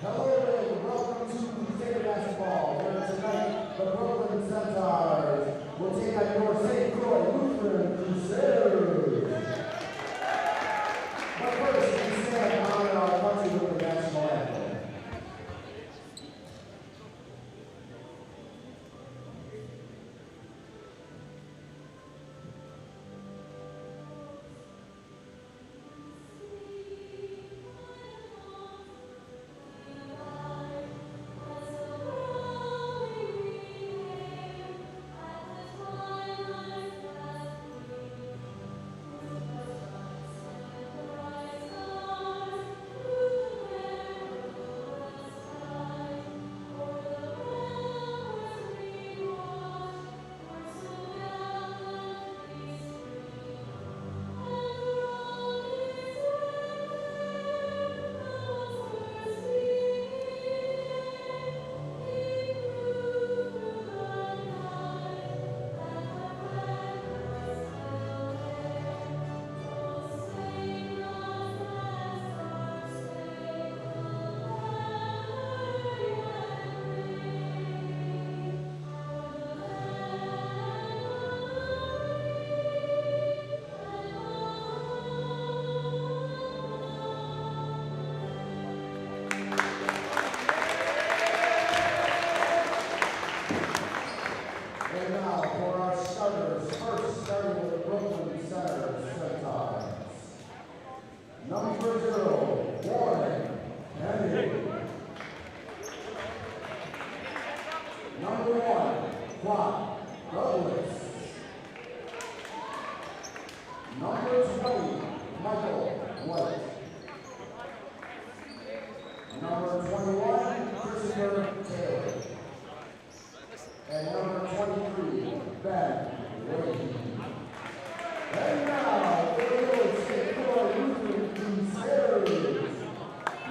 Hello and welcome to Crusader Basketball, where tonight the Brooklyn Centaurs will take on your St. Croix Lutheran Crusaders. But first, we stand and honor our country with the national anthem. And now for our starters, first starting with the Brooklyn Centaurs. Number 0, Warren Henry. Number 1, Quad Douglas. Number 20, Michael White. Number 21, Christopher Taylor. And number 23, Ben Wade. And now, for the St. Croix Lutheran Crusaders,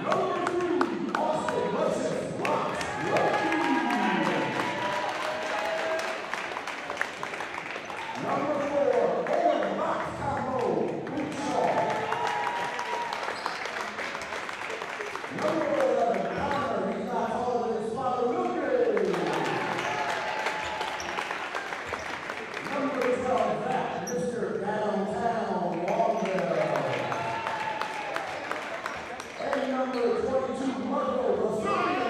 number 3, Austin Lexus Rocks Lucky. Number 4, Owen Rocks Combo Bootshaw. Number 11, Connor, he's not taller than his father, Lucas. Number 12, Zach, Mr. Downtown Longville. And number 22, Marco Rosario.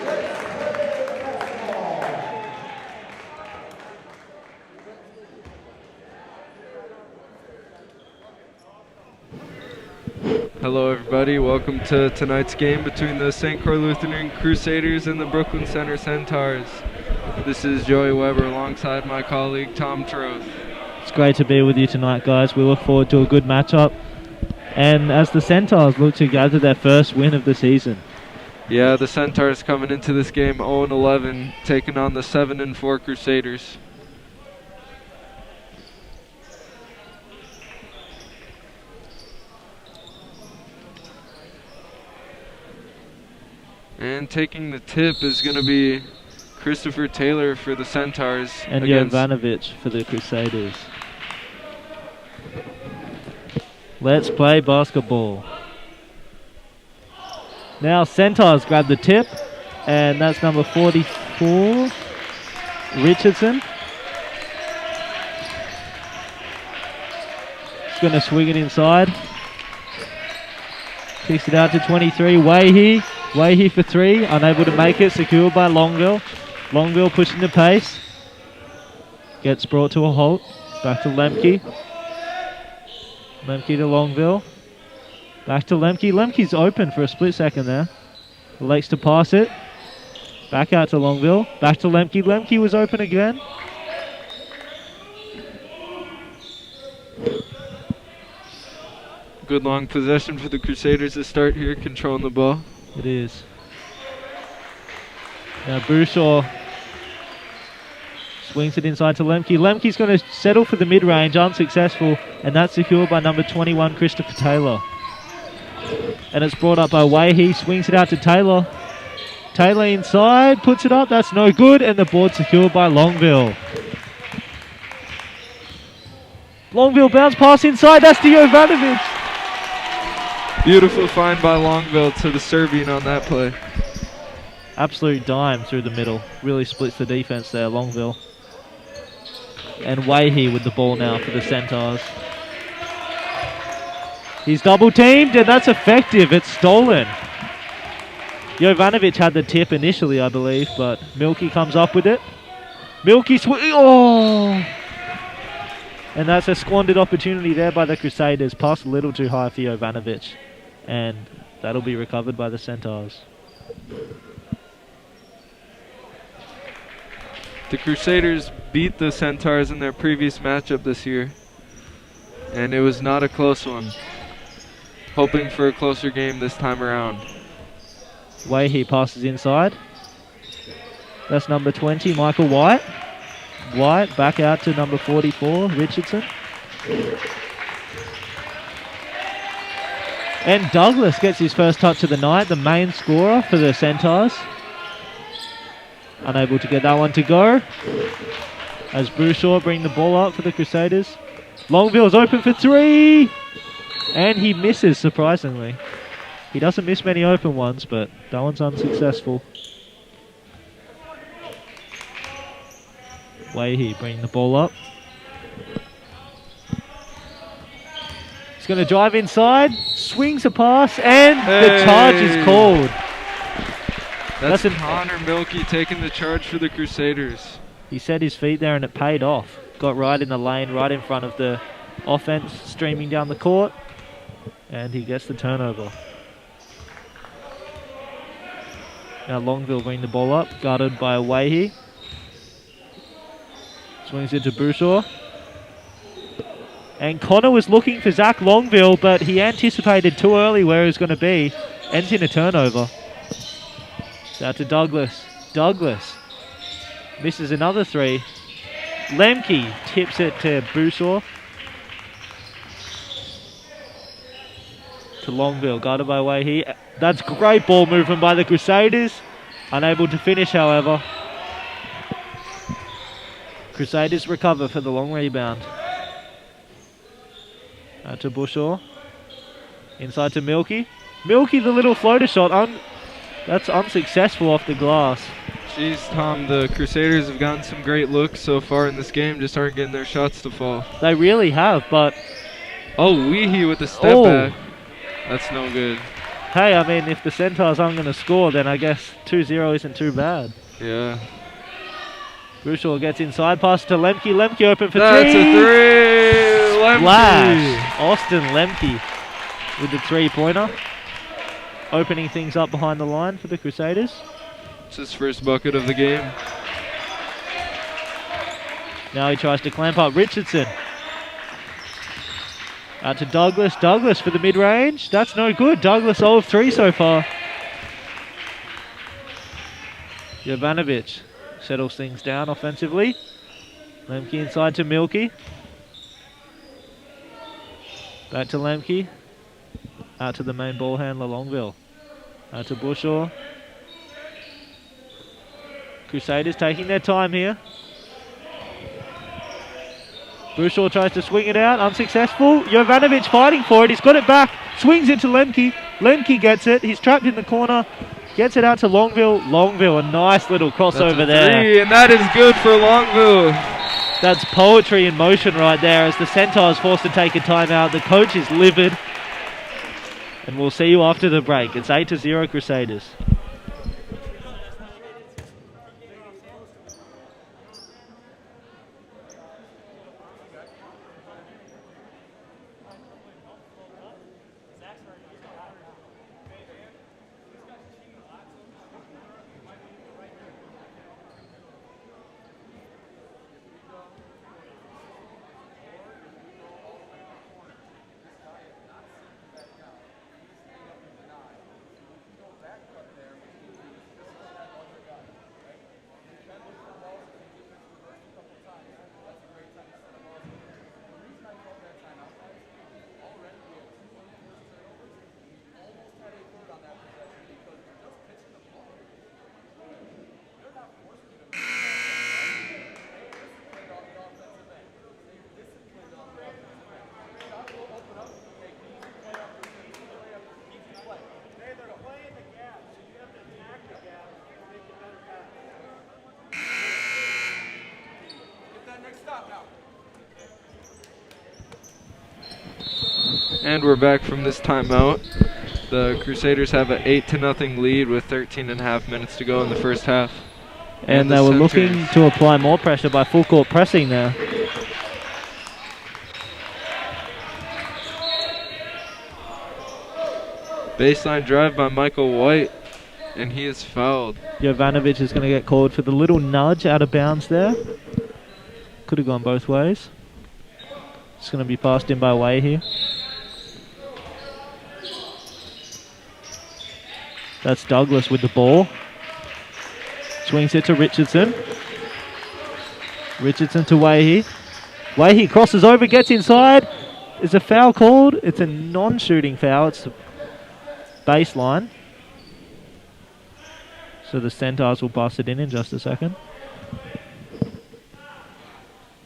Let's play basketball. Hello everybody, welcome to tonight's game between the St. Croix Lutheran Crusaders and the Brooklyn Center Centaurs. This is Joey Weber alongside my colleague Tom Troth. It's great to be with you tonight, guys. We look forward to a good matchup. And as the Centaurs look to gather their first win of the season. Yeah, the Centaurs coming into this game 0-11, taking on the 7-4 Crusaders. And taking the tip is going to be Christopher Taylor for the Centaurs. And Jovanovic for the Crusaders. Let's play basketball. Now Centaurs grab the tip. And that's number 44, Richardson. He's going to swing it inside. Kicks it out to 23, Wahey. Wahey for 3, unable to make it, secured by Longville. Longville pushing the pace. Gets brought to a halt. Back to Lemke. Lemke to Longville. Back to Lemke. Lemke's open for a split second there. Likes to pass it. Back out to Longville. Back to Lemke. Lemke was open again. Good long possession for the Crusaders to start here, controlling the ball. It is. Now Bouchard swings it inside to Lemke. Lemke's going to settle for the mid-range, unsuccessful, and that's secured by number 21, Christopher Taylor. And it's brought up by Wahey, swings it out to Taylor. Taylor inside, puts it up, that's no good, and the board secured by Longville. Longville bounce pass inside, that's to Jovanovic. Beautiful find by Longville to the Serbian on that play. Absolute dime through the middle. Really splits the defense there, Longville. And Wahey with the ball now for the Centaurs. He's double teamed and that's effective. It's stolen. Jovanovic had the tip initially, I believe, but Milky comes up with it. Milky oh! And that's a squandered opportunity there by the Crusaders. Passed a little too high for Jovanovic. And that'll be recovered by the Centaurs. The Crusaders beat the Centaurs in their previous matchup this year. And it was not a close one. Hoping for a closer game this time around. Wahey passes inside. That's number 20, Michael White. White back out to number 44, Richardson. And Douglas gets his first touch of the night, the main scorer for the Centaurs. Unable to get that one to go. As Bouchard bring the ball up for the Crusaders. Longville's open for three! And he misses, surprisingly. He doesn't miss many open ones, but that one's unsuccessful. Wahey bringing the ball up. He's going to drive inside, swings a pass, and the charge is called. That's Connor Milky taking the charge for the Crusaders. He set his feet there and it paid off. Got right in the lane, right in front of the offense, streaming down the court. And he gets the turnover. Now Longville bring the ball up, guarded by Wahey. Swings it to Bouchard. And Connor was looking for Zach Longville, but he anticipated too early where he was going to be. Ends in a turnover. Out to Douglas. Douglas misses another three. Lemke tips it to Bouchard. To Longville, guarded by Wahey. That's great ball movement by the Crusaders. Unable to finish, however. Crusaders recover for the long rebound. Out to Bouchard. Inside to Milky. Milky, the little floater shot. That's unsuccessful off the glass. Jeez, Tom, the Crusaders have gotten some great looks so far in this game, just aren't getting their shots to fall. They really have, but... Oh, Weehee with the step back. That's no good. Hey, I mean, if the Centaurs aren't going to score, then I guess 2-0 isn't too bad. Yeah. Bouchard gets inside, pass to Lemke. Lemke open for three. That's a three! Lemke! Flash. Austin Lemke with the three-pointer. Opening things up behind the line for the Crusaders. It's his first bucket of the game. Now he tries to clamp up Richardson. Out to Douglas. Douglas for the mid-range. That's no good. Douglas 0 of 3 so far. Jovanovic settles things down offensively. Lemke inside to Milky. Back to Lemke. Out to the main ball handler, Longville. Out to Bouchard. Crusaders taking their time here. Bouchard tries to swing it out, unsuccessful. Jovanovic fighting for it, he's got it back. Swings it to Lemke. Lemke gets it, he's trapped in the corner. Gets it out to Longville. Longville, a nice little crossover there. Three, and that is good for Longville. That's poetry in motion right there as the Centaurs forced to take a timeout. The coach is livid. And we'll see you after the break. It's 8-0 Crusaders. And we're back from this timeout. The Crusaders have an 8-0 lead with 13.5 minutes to go in the first half. And they were looking to apply more pressure by full court pressing there. Baseline drive by Michael White, and he is fouled. Jovanovic is going to get called for the little nudge out of bounds there. Could have gone both ways. It's going to be passed in by Way here. That's Douglas with the ball. Swings it to Richardson. Richardson to Wahey. Wahey crosses over, gets inside. Is a foul called? It's a non-shooting foul. It's a baseline. So the Centaurs will pass it in just a second.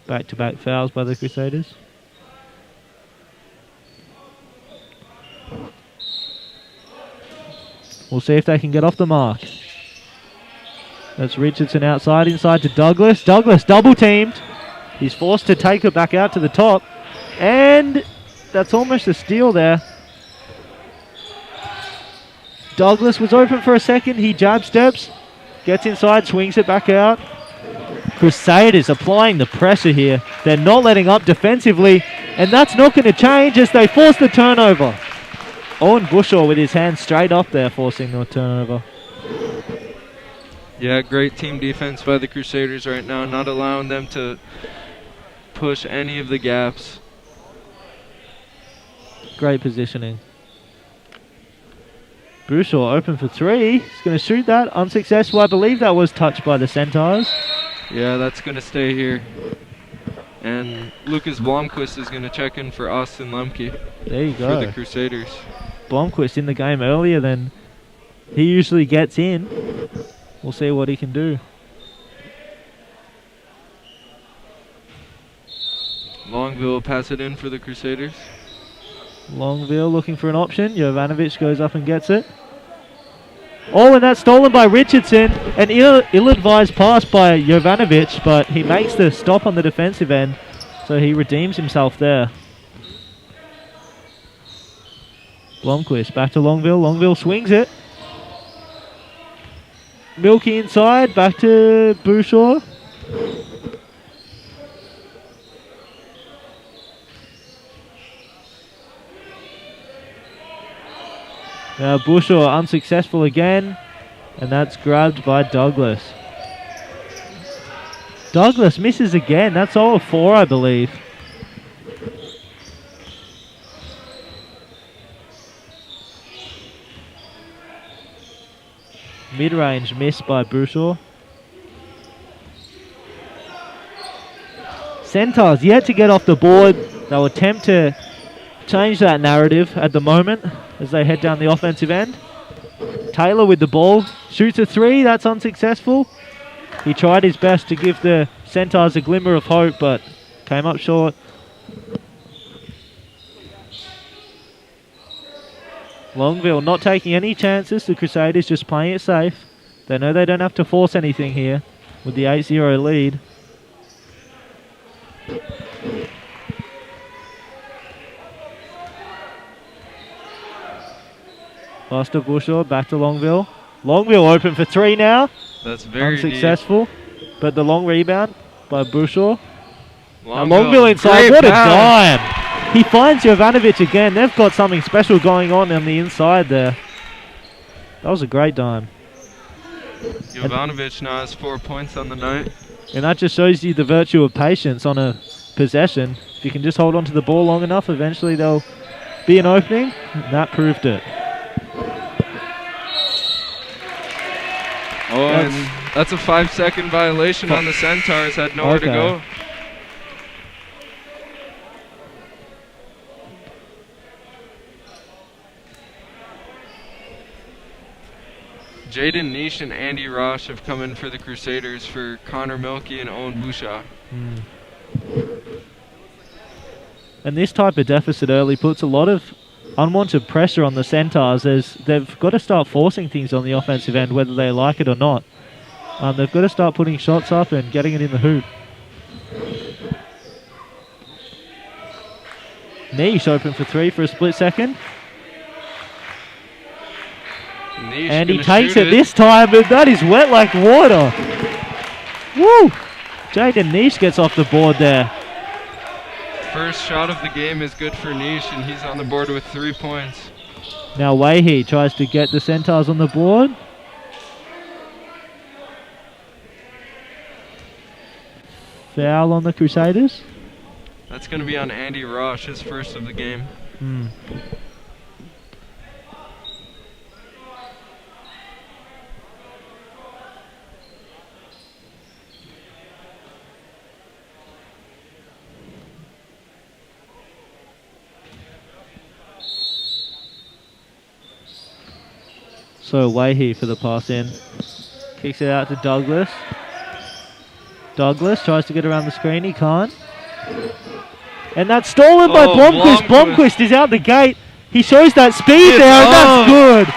Back-to-back fouls by the Crusaders. We'll see if they can get off the mark. That's Richardson outside, inside to Douglas. Douglas double teamed. He's forced to take it back out to the top. And that's almost a steal there. Douglas was open for a second. He jab steps, gets inside, swings it back out. Crusaders applying the pressure here. They're not letting up defensively. And that's not going to change as they force the turnover. Owen Bushaw with his hand straight up there, forcing the turnover. Yeah, great team defense by the Crusaders right now, not allowing them to push any of the gaps. Great positioning. Bushaw open for three. He's going to shoot that. Unsuccessful. I believe that was touched by the Centaurs. Yeah, that's going to stay here. And Lucas Blomqvist is going to check in for Austin Lemke. There you go. For the Crusaders. Blomqvist in the game earlier than he usually gets in. We'll see what he can do. Longville will pass it in for the Crusaders. Longville looking for an option. Jovanovic goes up and gets it. Oh, and that's stolen by Richardson. An ill-advised pass by Jovanovic, but he makes the stop on the defensive end, so he redeems himself there. Blomqvist back to Longville. Longville swings it. Milky inside, back to Bushaw. Now Bushaw unsuccessful again, and that's grabbed by Douglas. Douglas misses again. That's all 4, I believe. Mid-range miss by Bushaw. Centaurs yet to get off the board. They'll attempt to change that narrative at the moment as they head down the offensive end. Taylor with the ball. Shoots a 3. That's unsuccessful. He tried his best to give the Centaurs a glimmer of hope, but came up short. Longville not taking any chances. The Crusaders just playing it safe. They know they don't have to force anything here with the 8-0 lead. Pass to Bushaw, back to Longville. Longville open for 3 now. That's very unsuccessful. Deep. But the long rebound by Bushaw. Longville inside. What a dime! He finds Jovanovic again. They've got something special going on the inside there. That was a great dime. Jovanovic now has 4 points on the night. And that just shows you the virtue of patience on a possession. If you can just hold on to the ball long enough, eventually there'll be an opening. And that proved it. Oh, and that's a 5-second violation on the Centaurs. Had nowhere to go. Jaden Nish and Andy Roche have come in for the Crusaders for Connor Milkey and Owen Bushaw. And this type of deficit early puts a lot of unwanted pressure on the Centaurs as they've got to start forcing things on the offensive end, whether they like it or not. They've got to start putting shots up and getting it in the hoop. Niche open for 3 for a split second. Niche And he gonna takes shoot it this time, but that is wet like water. Woo! Jaden Niche gets off the board there. First shot of the game is good for Niche, and he's on the board with 3 points. Now Wahey tries to get the Centaurs on the board. Foul on the Crusaders. That's going to be on Andy Roche, his first of the game. So Wahey for the pass in. Kicks it out to Douglas. Douglas tries to get around the screen. He can't. And that's stolen by Blomqvist. Blomqvist is out the gate. He shows that speed there, and that's good.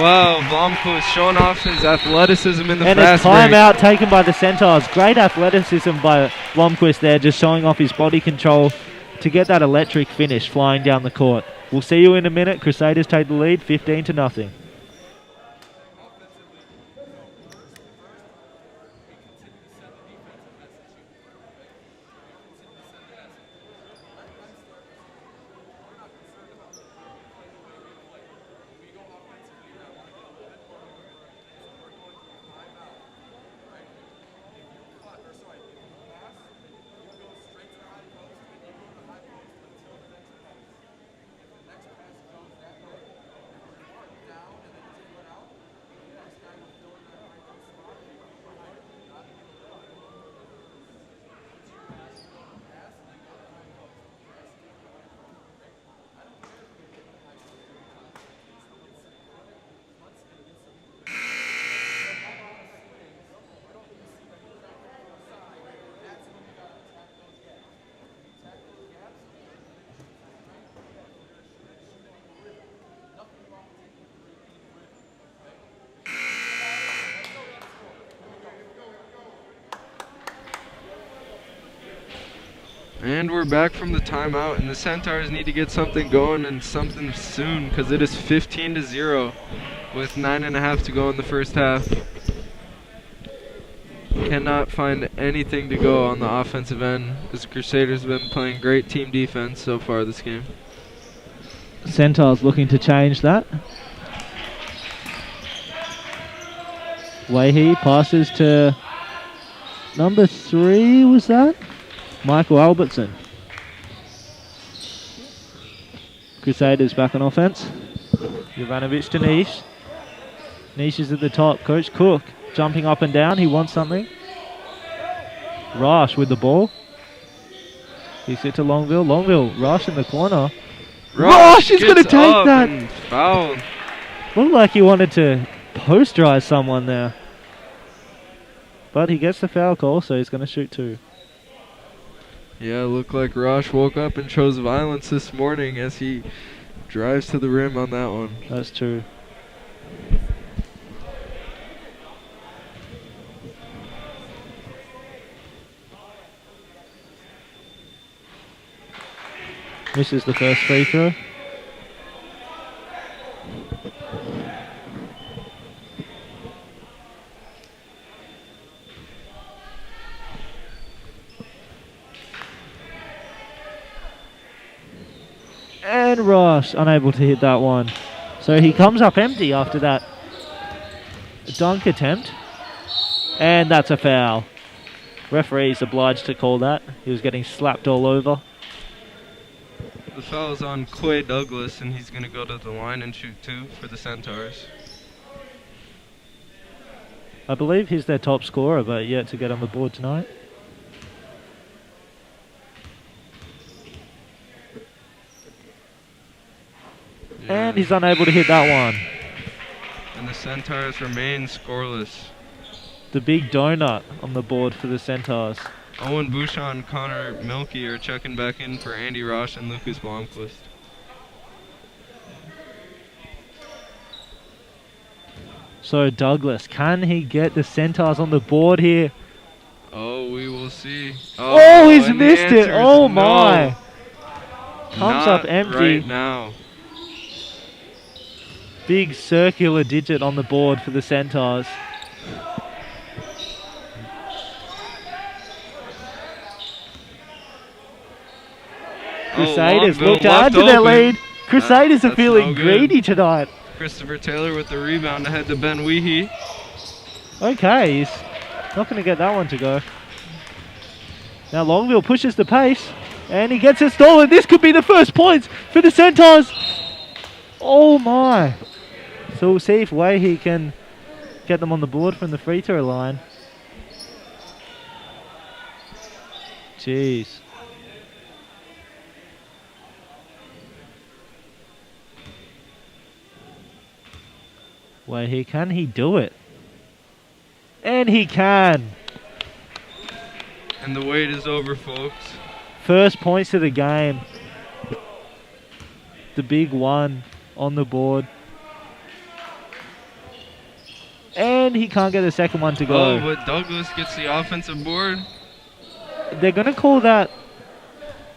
Wow, Blomqvist showing off his athleticism in the and fast a break. timeout taken by the Centaurs. Great athleticism by Blomqvist there, just showing off his body control to get that electric finish flying down the court. We'll see you in a minute. Crusaders take the lead, 15-0. And we're back from the timeout, and the Centaurs need to get something going and something soon, because it is 15-0 with 9.5 to go in the first half. Cannot find anything to go on the offensive end, as the Crusaders have been playing great team defense so far this game. Centaurs looking to change that. Wahey passes to number 3, was that? Michael Albertson. Crusaders back on offense. Jovanovic to Niche. Niche is at the top. Coach Cook jumping up and down. He wants something. Rosh with the ball. Kicks it to Longville. Longville, Rosh in the corner. Rosh is going to take that. Foul. Looked like he wanted to posterize someone there. But he gets the foul call, so he's going to shoot 2. Yeah, it looked like Rosh woke up and chose violence this morning as he drives to the rim on that one. That's true. Misses the first free throw. And Ross unable to hit that one. So he comes up empty after that dunk attempt. And that's a foul. Referee's obliged to call that. He was getting slapped all over. The foul's on Quay Douglas, and he's going to go to the line and shoot 2 for the Centaurs. I believe he's their top scorer, but yet to get on the board tonight. And he's unable to hit that one. And the Centaurs remain scoreless. The big donut on the board for the Centaurs. Owen Bouchon and Connor Milkey are checking back in for Andy Roche and Lucas Blomqvist. So Douglas, can he get the Centaurs on the board here? Oh, we will see. Oh, he's and the missed it. answer is Oh no. my. Comes Not up empty. right now. Big circular digit on the board for the Centaurs. Crusaders Longville look to add left to their open. lead. Crusaders are That's feeling no good. greedy tonight. Christopher Taylor with the rebound ahead to Ben Weehee. Okay, he's not going to get that one to go. Now Longville pushes the pace, and he gets it stolen. This could be the first points for the Centaurs. Oh my. So we'll see if Wahey can get them on the board from the free throw line. Jeez. Wahey, can he do it? And he can. And the wait is over, folks. First points of the game. The big one on the board. And he can't get the second one to go. Oh, but Douglas gets the offensive board. They're going to call that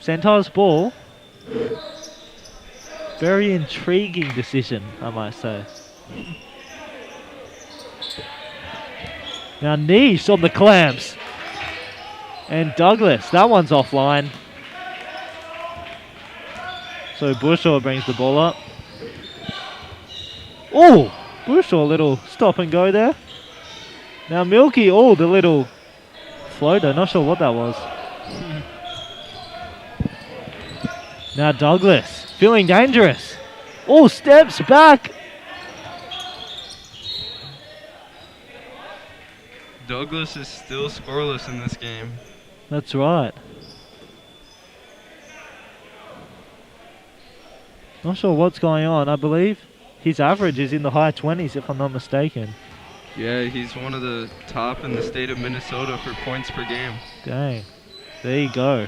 Centaur's ball. Very intriguing decision, I might say. Now Niche on the clamps. And Douglas, that one's offline. So Bushaw brings the ball up. Oh, Bushaw, little stop and go there. Now Milky, oh, the little floater, not sure what that was. Now Douglas, feeling dangerous. Oh, steps back. Douglas is still scoreless in this game. That's right. Not sure what's going on. I believe his average is in the high 20s, if I'm not mistaken. Yeah, he's one of the top in the state of Minnesota for points per game. Dang. There you go.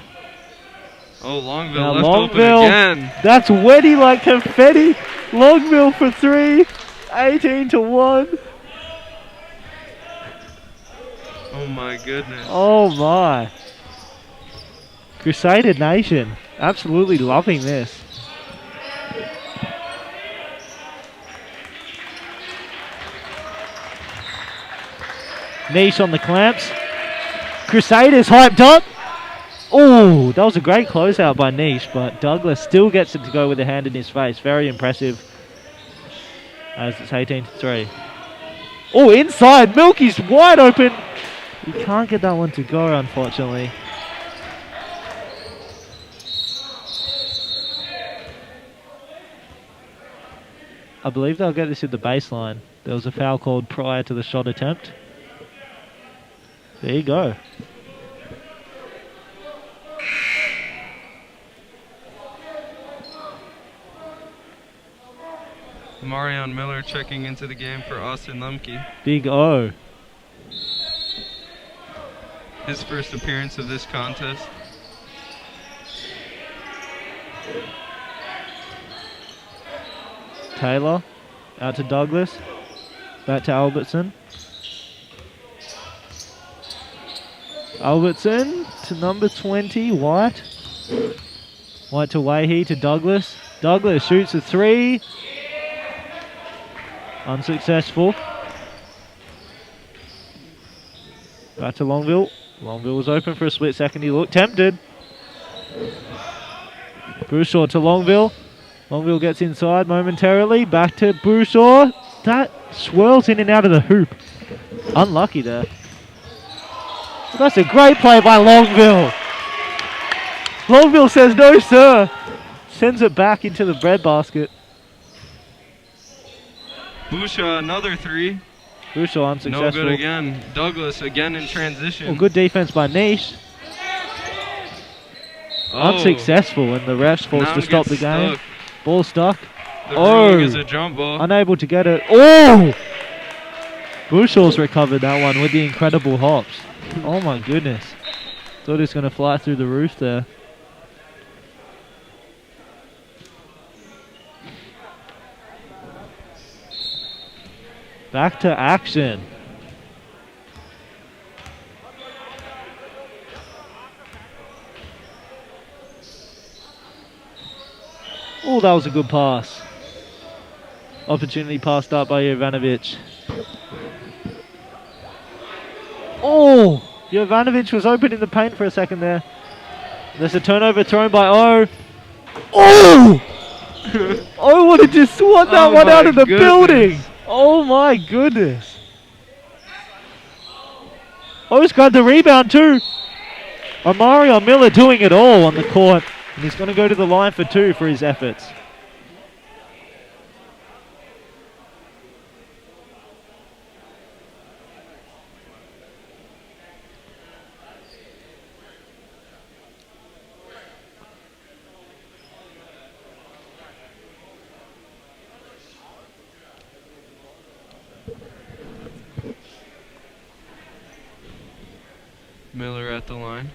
Oh, Longville Now left open Longville, again. that's wetty like confetti. Longville for 3. 18-1. Oh my goodness. Oh my. Crusader Nation. Absolutely loving this. Niche on the clamps. Crusaders hyped up. Oh, that was a great closeout by Niche, but Douglas still gets it to go with a hand in his face. Very impressive. As it's 18-3. Oh, inside. Milky's wide open. You can't get that one to go, unfortunately. I believe they'll get this at the baseline. There was a foul called prior to the shot attempt. There you go. Marion Miller checking into the game for Austin Lemke. Big O. His first appearance of this contest. Taylor out to Douglas. Back to Albertson. Albertson to number 20, White. White to Wahey to Douglas. Douglas shoots a 3. Unsuccessful. Back to Longville. Longville was open for a split second. He looked tempted. Bouchard to Longville. Longville gets inside momentarily. Back to Bouchard. That swirls in and out of the hoop. Unlucky there. But that's a great play by Longville. Longville says no, sir. Sends it back into the breadbasket. Busha, another 3. Bouchard unsuccessful. No good again. Douglas again in transition. Well, good defense by Niche. Oh, Unsuccessful, and the refs forced now to it stop the gets game. stuck. Ball stuck. The Oh. ruling is a jump ball. Unable to get it. Oh! Bouchard's recovered that one with the incredible hops. Oh my goodness. Thought he was going to fly through the roof there. Back to action. Oh, that was a good pass. Opportunity passed up by Jovanovic. Oh, Jovanovic was open in the paint for a second there. There's a turnover thrown by O. Oh! O wanted to swat that one out of the building. Oh my goodness. O's grabbed the rebound too. Mario Miller doing it all on the court. And he's going to go to the line for 2 for his efforts. Miller at the line.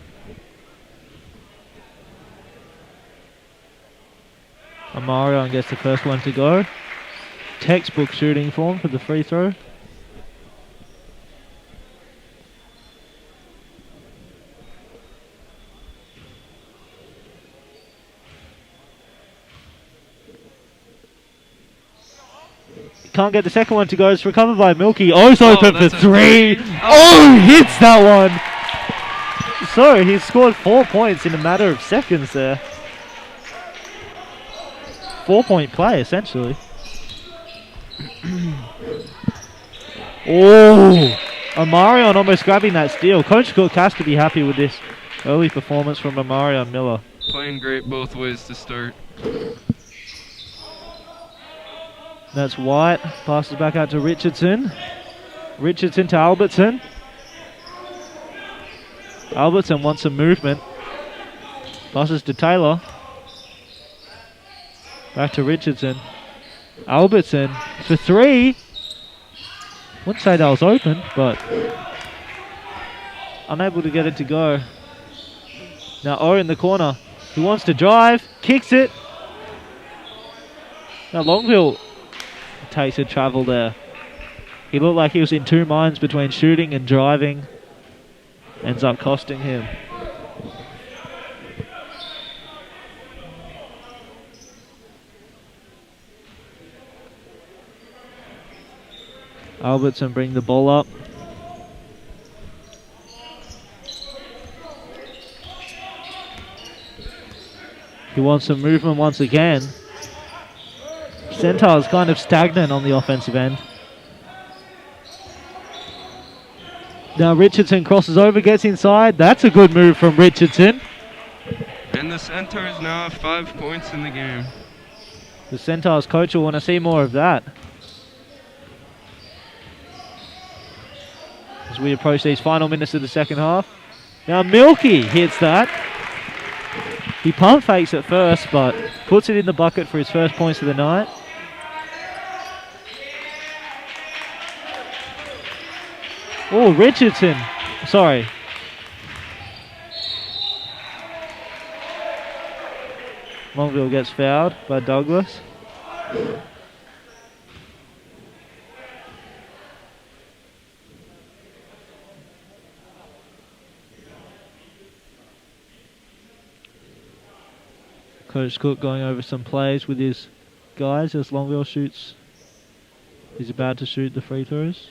Amarion gets the first one to go. Textbook shooting form for the free throw. Can't get the second one to go. It's recovered by Milky. O's open for 3. Oh, hits that one. So he's scored 4 points in a matter of seconds there. 4-point play, essentially. Oh, Amarion almost grabbing that steal. Coach Cook has to be happy with this early performance from Amarion Miller. Playing great both ways to start. That's White. Passes back out to Richardson. Richardson to Albertson. Albertson wants some movement. Passes to Taylor. Back to Richardson. Albertson for 3. Wouldn't say that was open, but unable to get it to go. Now O in the corner. He wants to drive. Kicks it. Now Longville takes a travel there. He looked like he was in 2 minds between shooting and driving. Ends up costing him. Albertson bring the ball up. He wants some movement once again. Centaur's kind of stagnant on the offensive end. Now Richardson crosses over, gets inside. That's a good move from Richardson. And the Centaurs now have 5 points in the game. The Centaurs coach will want to see more of that. As we approach these final minutes of the second half. Now Milky hits that. He pump fakes at first, but puts it in the bucket for his first points of the night. Oh, Richardson. Sorry. Longville gets fouled by Douglas. Coach Cook going over some plays with his guys as Longville shoots. He's about to shoot the free throws.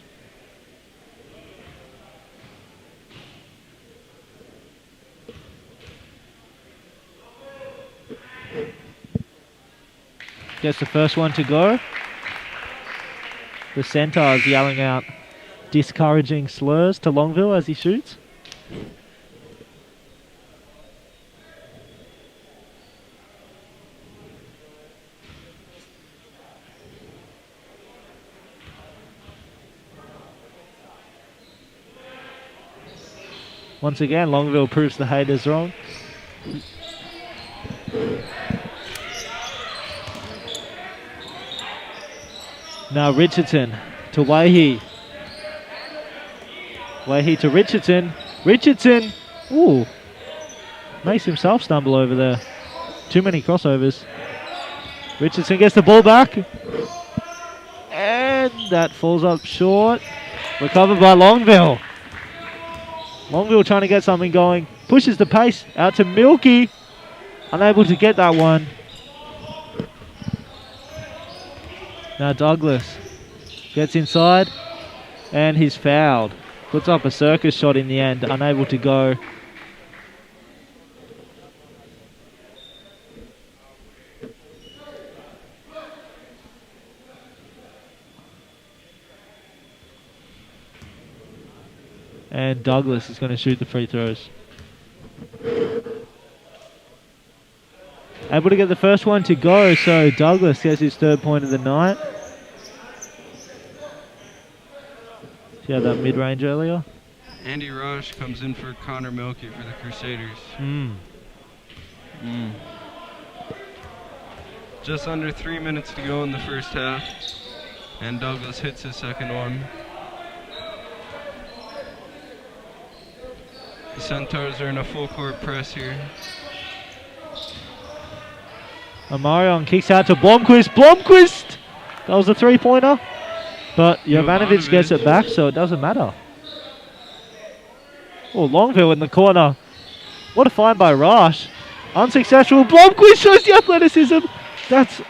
Gets the first one to go. The Centaurs yelling out discouraging slurs to Longville as he shoots. Once again, Longville proves the haters wrong. Now Richardson to Waihi. Waihi to Richardson. Richardson, ooh, makes himself stumble over there. Too many crossovers. Richardson gets the ball back. And that falls up short. Recovered by Longville. Longville trying to get something going. Pushes the pace out to Milky. Unable to get that one. Now Douglas gets inside and he's fouled. Puts up a circus shot in the end, unable to go. And Douglas is going to shoot the free throws. Able to get the first one to go, so Douglas gets his 3rd point of the night. See how that mid-range earlier? Andy Rush comes in for Connor Milkey for the Crusaders. Just under 3 minutes to go in the first half, and Douglas hits his second one. The Centaurs are in a full court press here. Amarion kicks out to Blomqvist. Blomqvist! That was a 3-pointer. But Jovanovic gets it back, so it doesn't matter. Oh, Longville in the corner. What a find by Rush. Unsuccessful. Blomqvist shows the athleticism. That's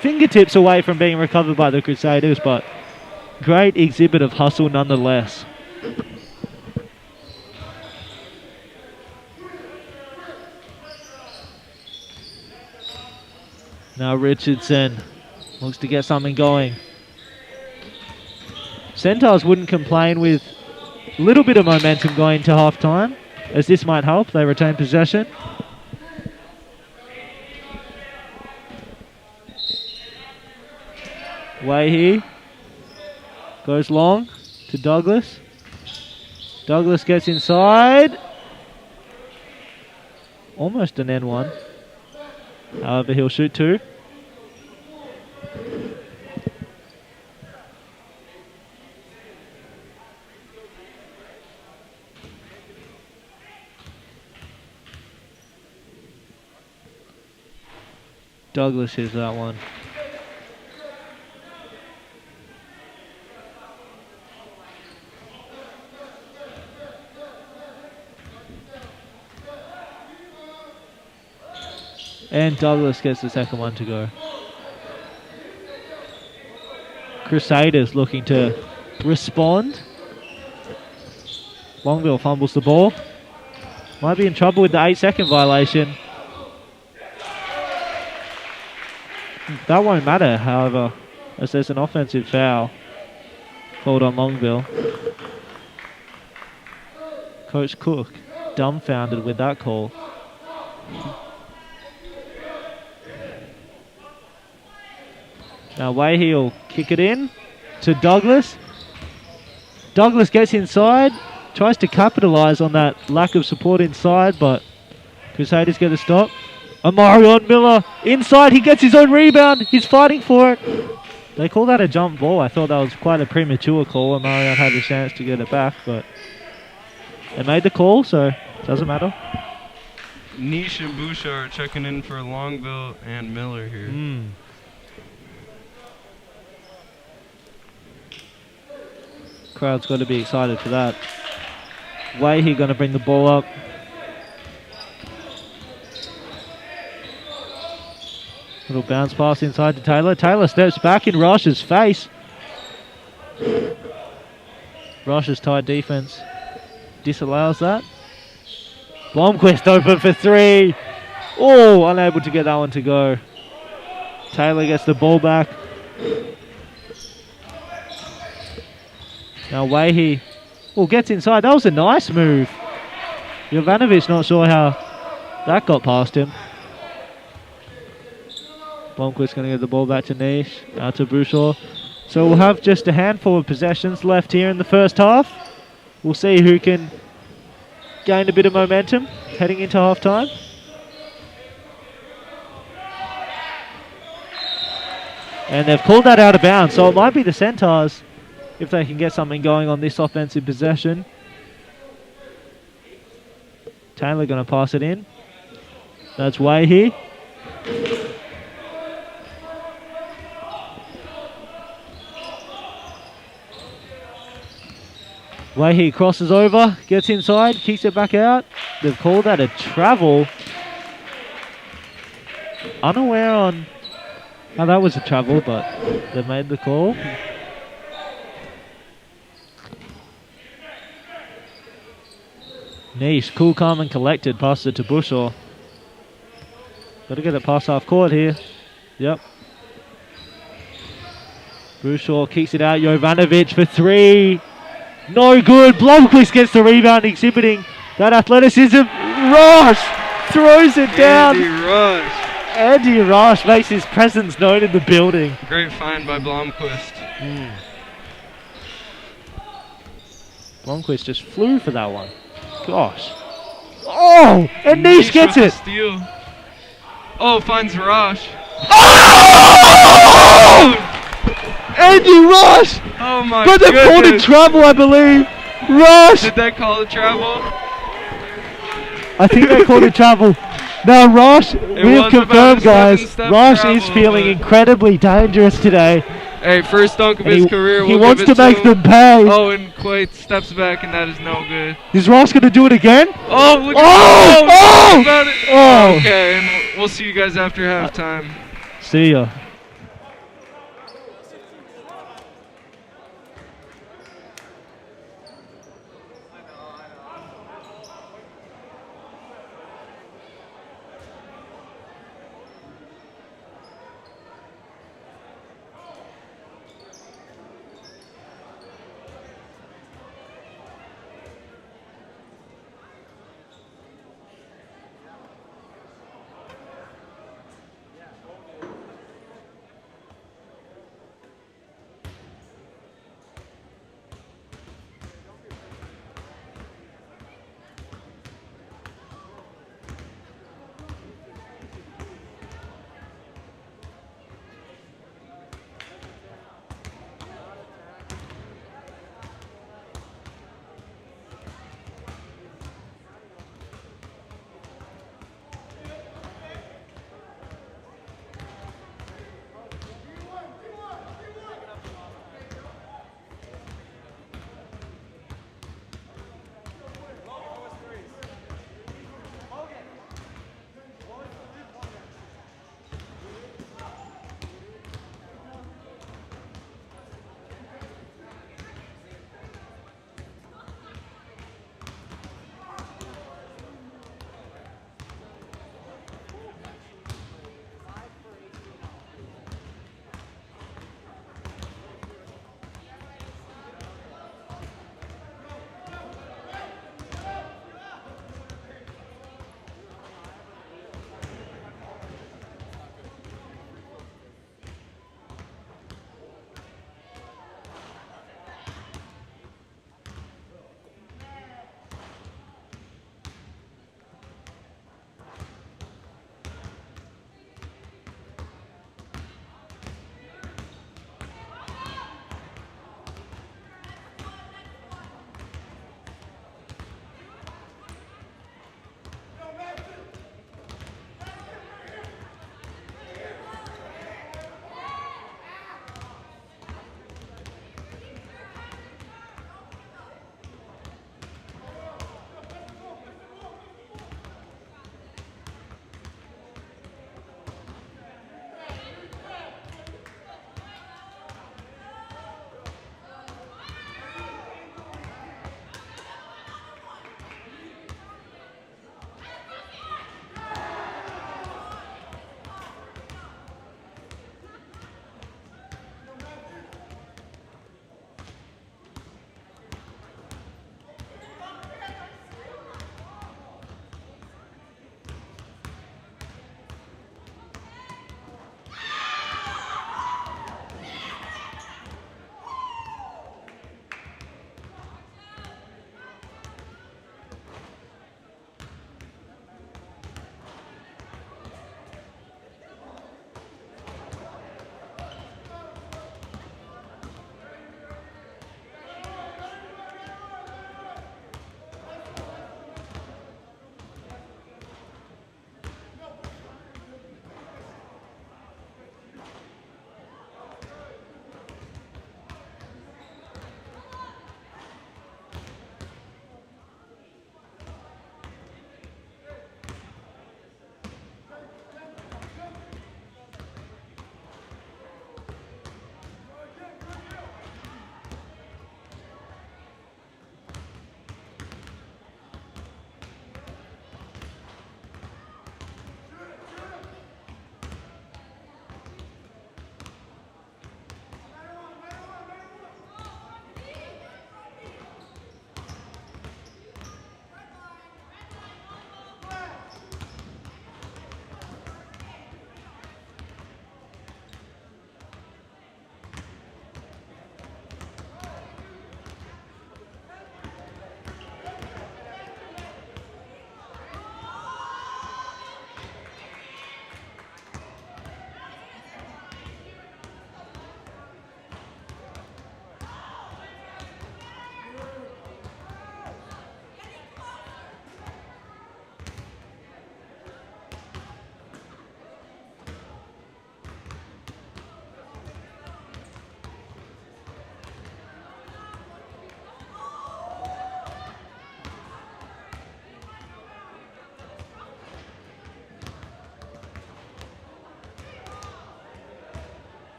fingertips away from being recovered by the Crusaders, but great exhibit of hustle nonetheless. Now Richardson looks to get something going. Centaurs wouldn't complain with a little bit of momentum going into half-time, as this might help. They retain possession. Wahey goes long to Douglas. Douglas gets inside. Almost an N1. However, he'll shoot 2. Douglas hits that one. And Douglas gets the second one to go. Crusaders looking to respond. Longville fumbles the ball. Might be in trouble with the 8-second violation. That won't matter, however, as there's an offensive foul called on Longville. Coach Cook dumbfounded with that call. Now Wahey will kick it in to Douglas. Douglas gets inside, tries to capitalise on that lack of support inside, but Crusaders get a stop. Amarion Miller inside, he gets his own rebound, he's fighting for it. They call that a jump ball. I thought that was quite a premature call. Amarion had a chance to get it back, but they made the call, so it doesn't matter. Nish and Bouchard checking in for Longville and Miller here. Crowd's got to be excited for that. Wahey going to bring the ball up. Little bounce pass inside to Taylor. Taylor steps back in Rush's face. Rush's tight defense disallows that. Blomqvist open for 3. Oh, unable to get that one to go. Taylor gets the ball back. Now Wahey gets inside. That was a nice move. Jovanovic not sure how that got past him. Blomqvist going to get the ball back to Nish. Out to Bouchard. So we'll have just a handful of possessions left here in the first half. We'll see who can gain a bit of momentum heading into half-time. And they've called that out of bounds, so it might be the Centaurs if they can get something going on this offensive possession. Taylor going to pass it in. That's Wahey. Wahey crosses over, gets inside, kicks it back out. They've called that a travel. Unaware on Oh, that was a travel, but they made the call. Niche, cool, calm, and collected. Passed it to Bushaw. Got to get it past half court here. Yep. Bushaw kicks it out. Jovanovic for 3. No good. Blomqvist gets the rebound, exhibiting that athleticism. Rush throws it down. Andy Rush makes his presence known in the building. Great find by Blomqvist. Blomqvist just flew for that one. Gosh. Oh! And Niche gets it! Steal. Oh, finds Rush. Oh! Andy Rush! Oh my but goodness. they called it travel, I believe. Rush! Did they call it travel? I think they called it travel. Now Rush, we have confirmed, guys, Rush is feeling incredibly dangerous today. Hey, first dunk of his career. He wants to make them pay. Oh, and Quaid steps back, and that is no good. Is Rush going to do it again? Oh, look at Okay, and we'll see you guys after halftime. See ya.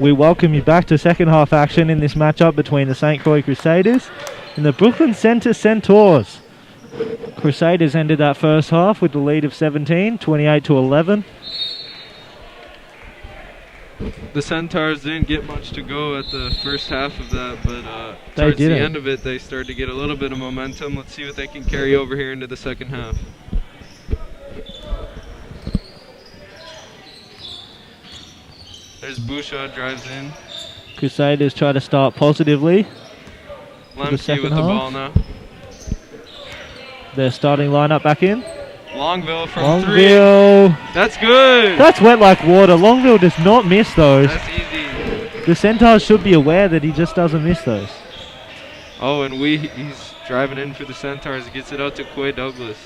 We welcome you back to second half action in this matchup between the St. Croix Crusaders and the Brooklyn Center Centaurs. Crusaders ended that first half with the lead of 17, 28-11. The Centaurs didn't get much to go at the first half of that, but They towards the didn't. end of it, they started to get a little bit of momentum. Let's see what they can carry over here into the second half. There's Busha, drives in. Crusaders try to start positively. Lemke second with the half. ball now. Their starting lineup back in. Longville from 3. Longville. That's good. That's wet like water. Longville does not miss those. That's easy. The Centaurs should be aware that he just doesn't miss those. Oh, and he's driving in for the Centaurs. He gets it out to Quay Douglas.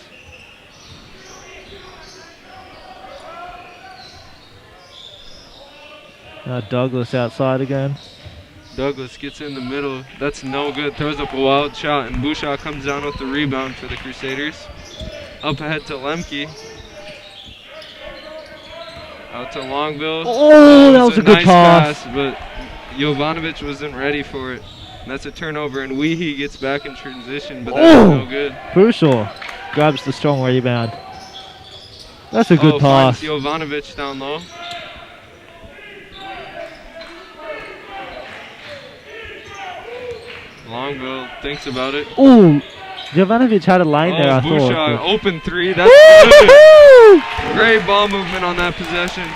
Now Douglas outside again. Douglas gets in the middle. That's no good. Throws up a wild shot, and Bouchard comes down with the rebound for the Crusaders. Up ahead to Lemke. Out to Longville. Oh, that was a good nice pass. But Jovanovic wasn't ready for it. And that's a turnover, and Weehee gets back in transition, but that's no good. Crucial. Grabs the strong rebound. That's a good pass. Finds Jovanovic down low. Longville thinks about it. Oh, Jovanovic had a lane there, I Bouchard, thought. open 3. That's good. Great ball movement on that possession.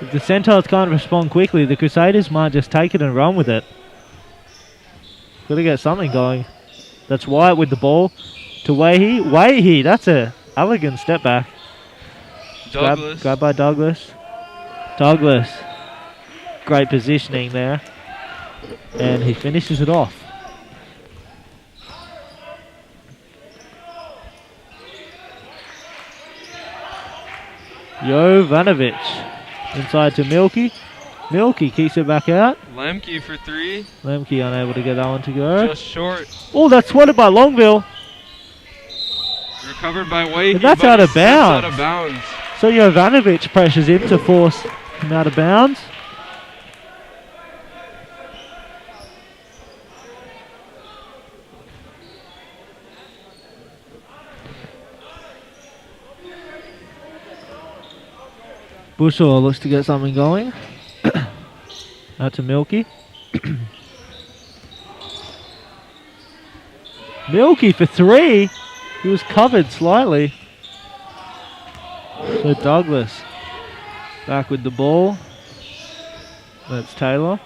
If the Centaurs can't respond quickly, the Crusaders might just take it and run with it. Gotta get something going. That's Wyatt with the ball to Weehee. Weehee, that's a elegant step back. Douglas. Grab by Douglas. Douglas. Great positioning there. And he finishes it off. Jovanovic. Inside to Milky. Milky keeps it back out. Lemke for 3. Lemke unable to get that one to go. Just short. Oh, that's swatted by Longville. Recovered by Weehee. And that's but out of it slips out bounds. of bounds. So Jovanovic pressures him to force him out of bounds. Bushaw looks to get something going. Out to Milky. Milky for 3. He was covered slightly. So Douglas back with the ball. That's Taylor.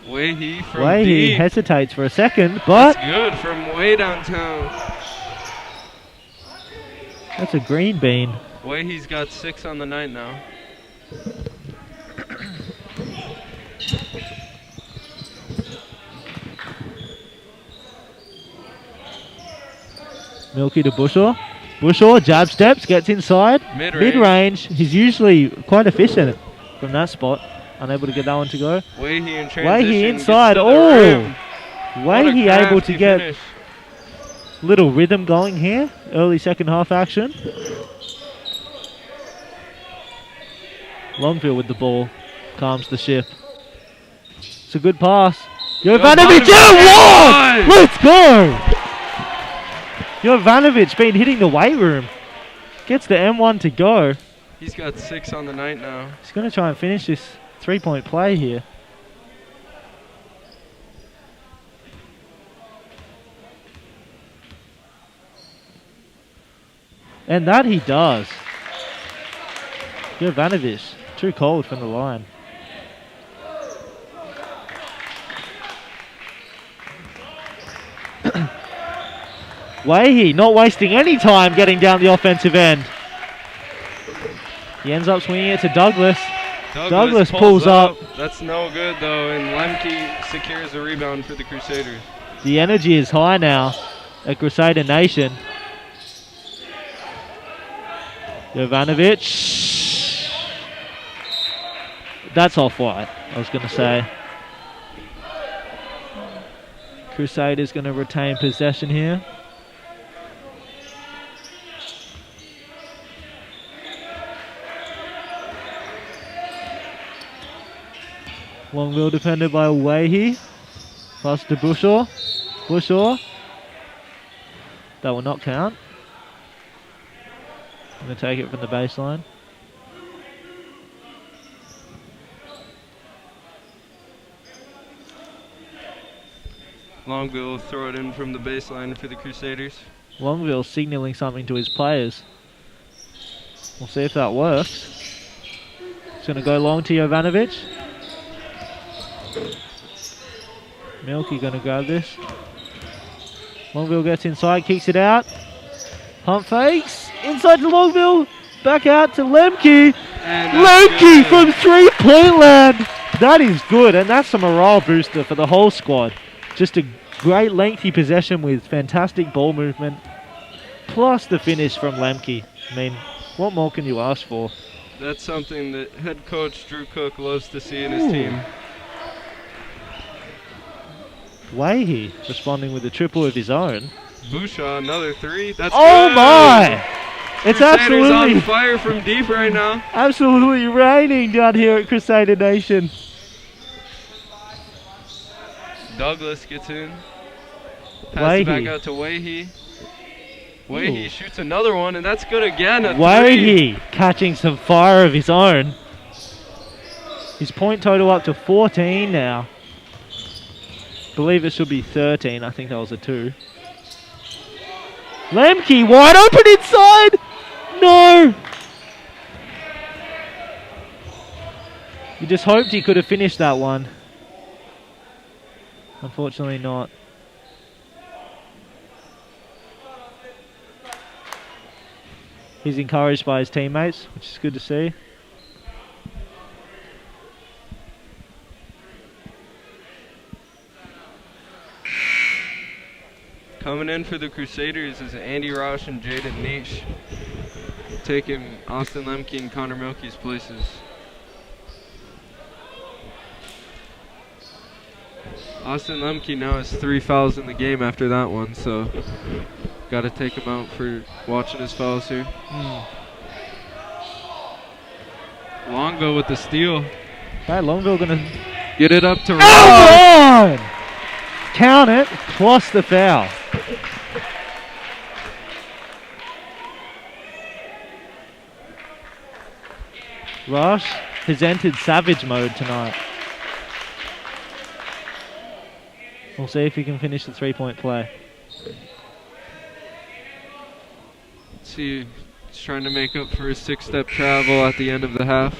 Weehee from Weehee deep. hesitates for a second, but That's good from way downtown. that's a green bean. Weehee's got 6 on the night now. Milky to Bushaw. Bushaw jab steps, gets inside. Mid-range. Mid-range. He's usually quite efficient from that spot. Unable to get that one to go. Weehee in transition. Weehee gets inside. to the Oh! rim. What a Weehee able to crafty get finish. little rhythm going here. Early second half action. Longville with the ball. Calms the ship. It's a good pass. Jovanovic Jovanovic! one! Let's go! Jovanovic been hitting the weight room. Gets the M1 to go. He's got 6 on the night now. He's going to try and finish this 3-point play here. And that he does. Jovanovic, too cold from the line. Weehee not wasting any time getting down the offensive end. He ends up swinging it to Douglas. Douglas pulls up. That's no good though, and Lemke secures a rebound for the Crusaders. The energy is high now at Crusader Nation. Jovanovic. That's off-white, I was going to say. Crusaders going to retain possession here. Long ball defended by Wahey. Pass to Bushaw. Bushaw. That will not count. I'm going to take it from the baseline. Longville will throw it in from the baseline for the Crusaders. Longville signalling something to his players. We'll see if that works. It's going to go long to Jovanovic. Milky going to grab this. Longville gets inside, kicks it out. Pump fakes. Inside to Longville. Back out to Lemke. Lemke from 3-point land. That is good, and that's a morale booster for the whole squad. Just a great lengthy possession with fantastic ball movement. Plus the finish from Lemke. I mean, what more can you ask for? That's something that head coach Drew Cook loves to see in his team. Wahey responding with a triple of his own. Bushaw, another three. That's oh good. My! It's Crusaders absolutely on fire from deep right now. Absolutely raining down here at Crusader Nation. Douglas gets in. Pass it back out to Wahey. Wahey shoots another one, and that's good again. Wahey catching some fire of his own. His point total up to 14 now. Believe it should be 13. I think that was a 2. Lemke wide open inside. No. You just hoped he could have finished that one. Unfortunately not. He's encouraged by his teammates, which is good to see. Coming in for the Crusaders is Andy Rosh and Jaden Niche, taking Austin Lemke and Connor Milkey's places. Austin Lemke now has 3 fouls in the game after that one, so got to take him out for watching his fouls here. Longville with the steal. Okay, Longville gonna get it up to Rosh. Count it, plus the foul. Rosh has entered savage mode tonight. We'll see if he can finish the 3-point play. Let's see, he's trying to make up for his 6-step travel at the end of the half.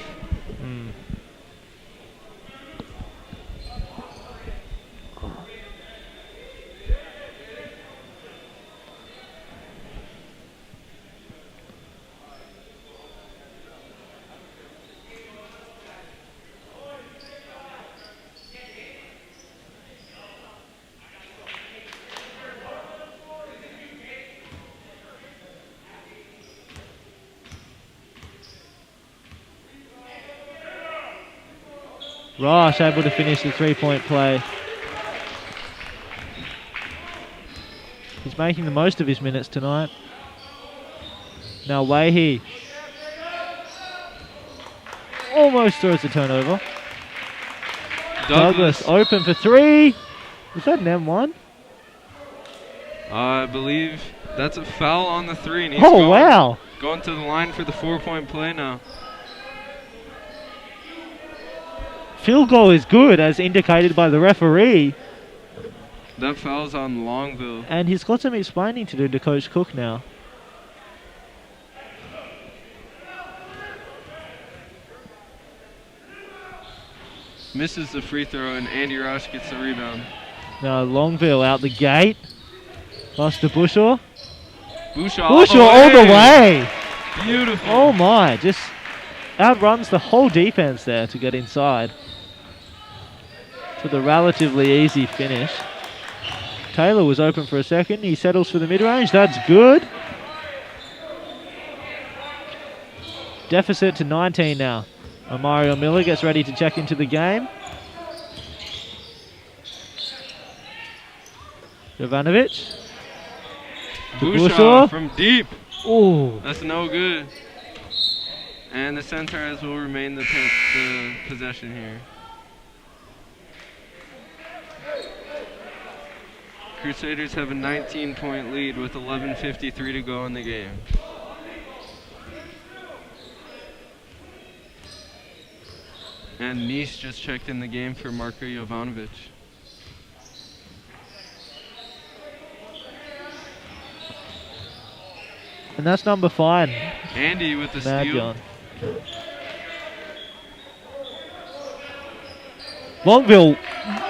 Rosh able to finish the 3-point play. He's making the most of his minutes tonight. Now Wahey almost throws the turnover. Douglas open for 3. Was that an M1? I believe that's a foul on the 3. And he's wow. Going to the line for the 4-point play now. Field goal is good, as indicated by the referee. That foul's on Longville. And he's got some explaining to do to Coach Cook now. Misses the free throw, and Andy Rosh gets the rebound. Now Longville out the gate. Pass to Bushaw. Bushaw all the way. Beautiful. Oh my, just outruns the whole defense there to get inside. With a relatively easy finish. Taylor was open for a second. He settles for the mid-range. That's good. Deficit to 19 now. Mario Miller gets ready to check into the game. Jovanovic. Bushaw from deep. Ooh. That's no good. And the Centaurs will remain the possession here. Crusaders have a 19-point lead with 11:53 to go in the game. And Nice just checked in the game for Marko Jovanovic. And that's number 5. Andy with the Mad steal. John. Longville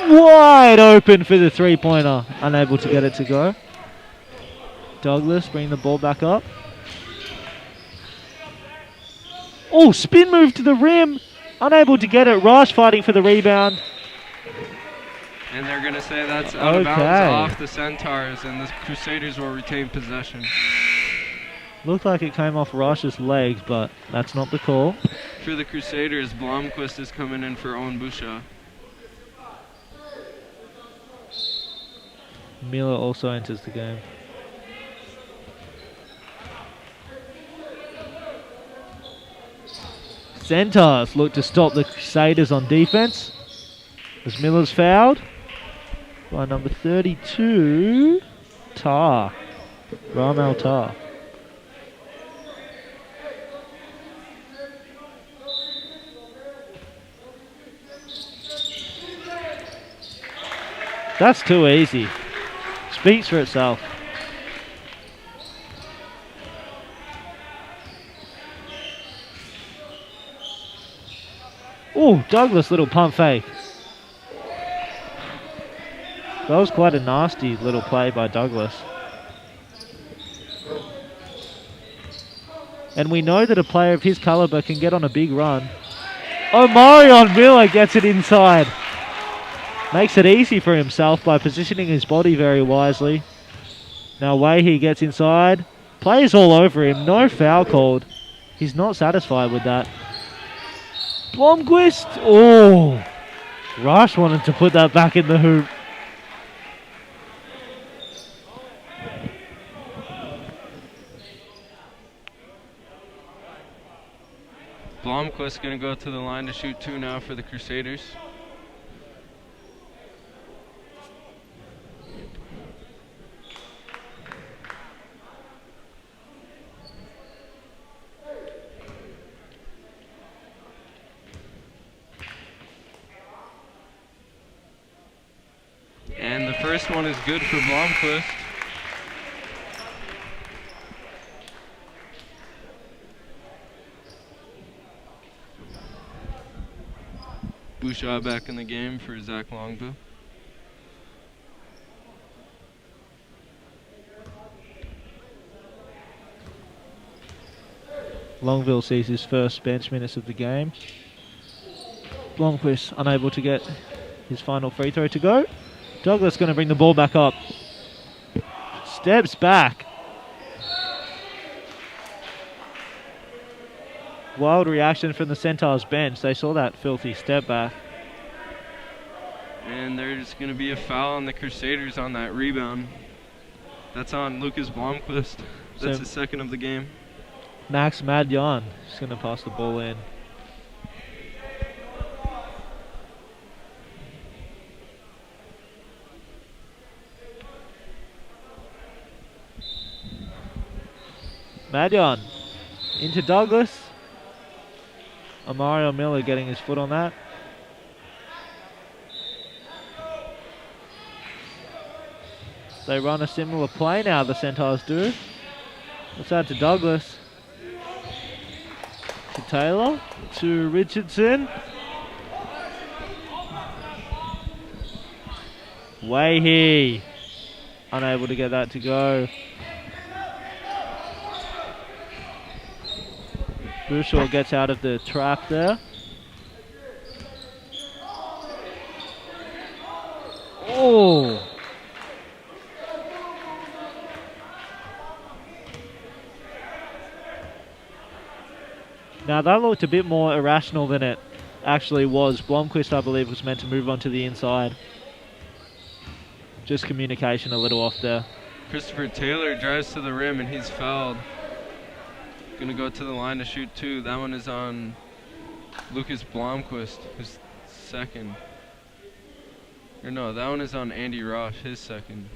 wide open for the 3-pointer. Unable to get it to go. Douglas bring the ball back up. Oh, spin move to the rim. Unable to get it. Rush fighting for the rebound. And they're going to say that's out of bounds off the Centaurs, and the Crusaders will retain possession. Looked like it came off Rush's legs, but that's not the call. For the Crusaders, Blomqvist is coming in for Owen Boucher. Miller also enters the game. Centaurs look to stop the Crusaders on defense. As Miller's fouled by number 32, Tar. Ramel Tar. That's too easy. Speaks for itself. Oh, Douglas little pump fake. That was quite a nasty little play by Douglas. And we know that a player of his caliber can get on a big run. Oh, Marion Miller gets it inside. Makes it easy for himself by positioning his body very wisely. Now Wahey gets inside. Plays all over him. No foul called. He's not satisfied with that. Blomqvist. Oh. Rush wanted to put that back in the hoop. Blomqvist going to go to the line to shoot 2 now for the Crusaders. And the first one is good for Blomqvist. Bouchard back in the game for Zach Longville. Longville sees his first bench minutes of the game. Blomqvist unable to get his final free throw to go. Douglas going to bring the ball back up. Steps back. Wild reaction from the Centaurs bench. They saw that filthy step back. And there's going to be a foul on the Crusaders on that rebound. That's on Lucas Blomqvist. That's his second of the game. Max Madjan is going to pass the ball in. Madjan into Douglas. Mario Miller getting his foot on that. They run a similar play now, the Centaurs do. It's out to Douglas. To Taylor. To Richardson. Wahey. Unable to get that to go. Bouchard gets out of the trap there. Oh! Now that looked a bit more irrational than it actually was. Blomqvist, I believe, was meant to move on to the inside. Just communication a little off there. Christopher Taylor drives to the rim and he's fouled. Gonna go to the line to shoot 2. That one is on Lucas Blomqvist, who's second. Or no, that one is on Andy Rosh, his second.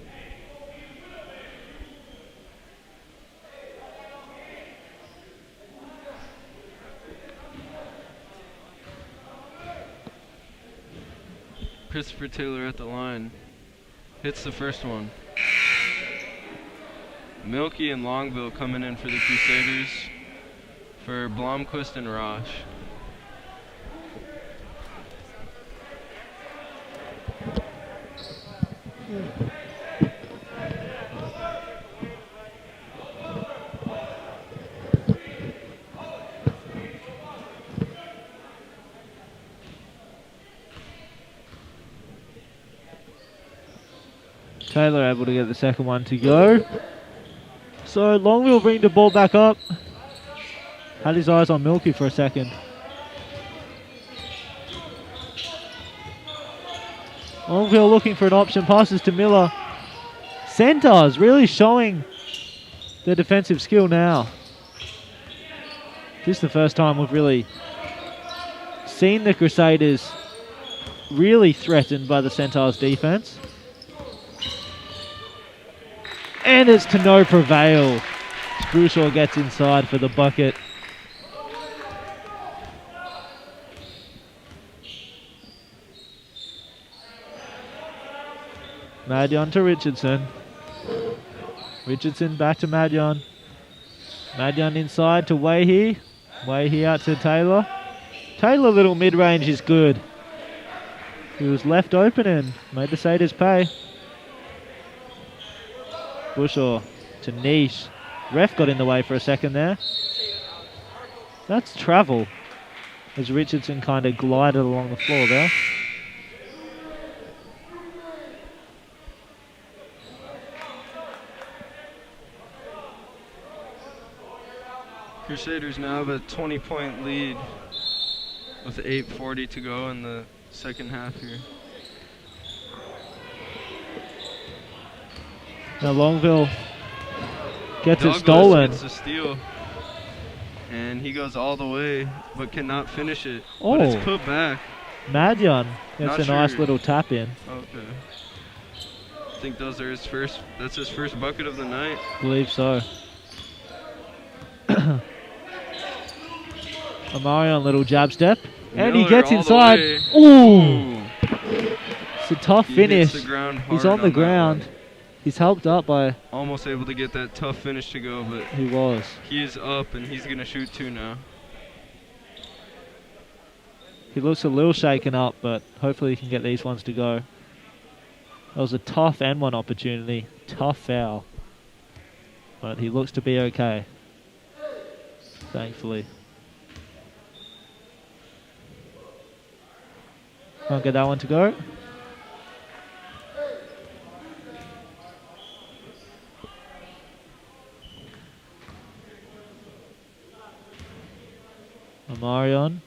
Christopher Taylor at the line. Hits the first one. Milky and Longville coming in for the Crusaders for Blomquist and Rosh. Taylor able to get the second one to go. So Longville bring the ball back up. Had his eyes on Milky for a second. Longville looking for an option, passes to Miller. Centaurs really showing their defensive skill now. This is the first time we've really seen the Crusaders really threatened by the Centaurs' defense. And it's to no prevail. Screwshaw gets inside for the bucket. Madyon to Richardson. Richardson back to Madyon. Madyon inside to Wahey. Wahey out to Taylor. Taylor little mid-range is good. He was left open and made the Satyrs pay. Bushaw to Niche. Ref got in the way for a second there. That's travel. As Richardson kind of glided along the floor there. Crusaders now have a 20-point lead with 8:40 to go in the second half here. Now Longville gets Douglas it stolen. gets the steal, and he goes all the way, but cannot finish it. Oh. But it's put back. Madyon gets Not a nice sure. little tap in. Okay. I think those are his first. That's his first bucket of the night. Believe so. Amarion little jab step. And he Miller gets all the inside. way. Ooh! It's a tough He finish. hits the ground He's hard on the that ground. one. He's helped up by... Almost able to get that tough finish to go, but He was. he is up and he's gonna shoot two now. He looks a little shaken up, but hopefully he can get these ones to go. That was a tough N1 opportunity. Tough foul. But he looks to be okay. Thankfully. Can't get that one to go. Amarion.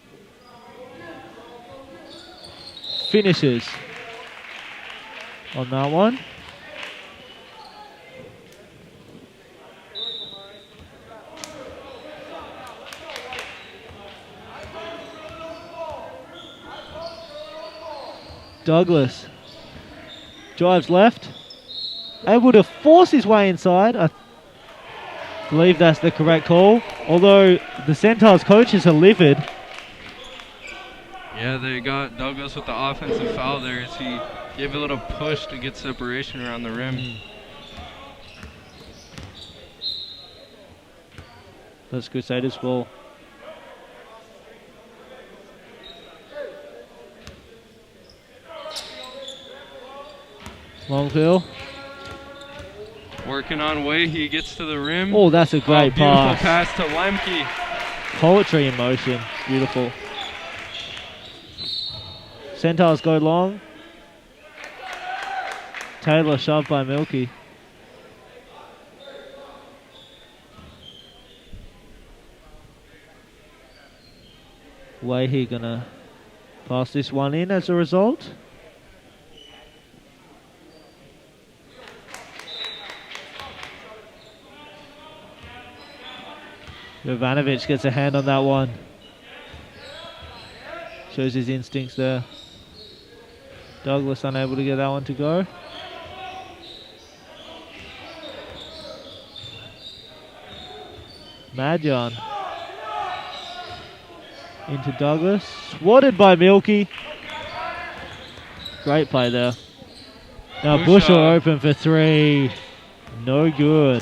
Finishes on that one. Douglas drives left, able to force his way inside. I believe that's the correct call, although the Centaurs coaches are livid. Yeah, they got Douglas with the offensive foul there as he gave a little push to get separation around the rim. That's Crusaders ball. Longville. Working on way, he gets to the rim. Oh, that's a great Beautiful pass. pass to Lemke. Poetry in motion. Beautiful. Centaurs go long. Taylor shoved by Milky. Wahey gonna pass this one in as a result. Jovanovic gets a hand on that one. Shows his instincts there. Douglas unable to get that one to go. Madyon into Douglas. Swatted by Milky. Great play there. Now Good Bushel shot. open for 3. No good.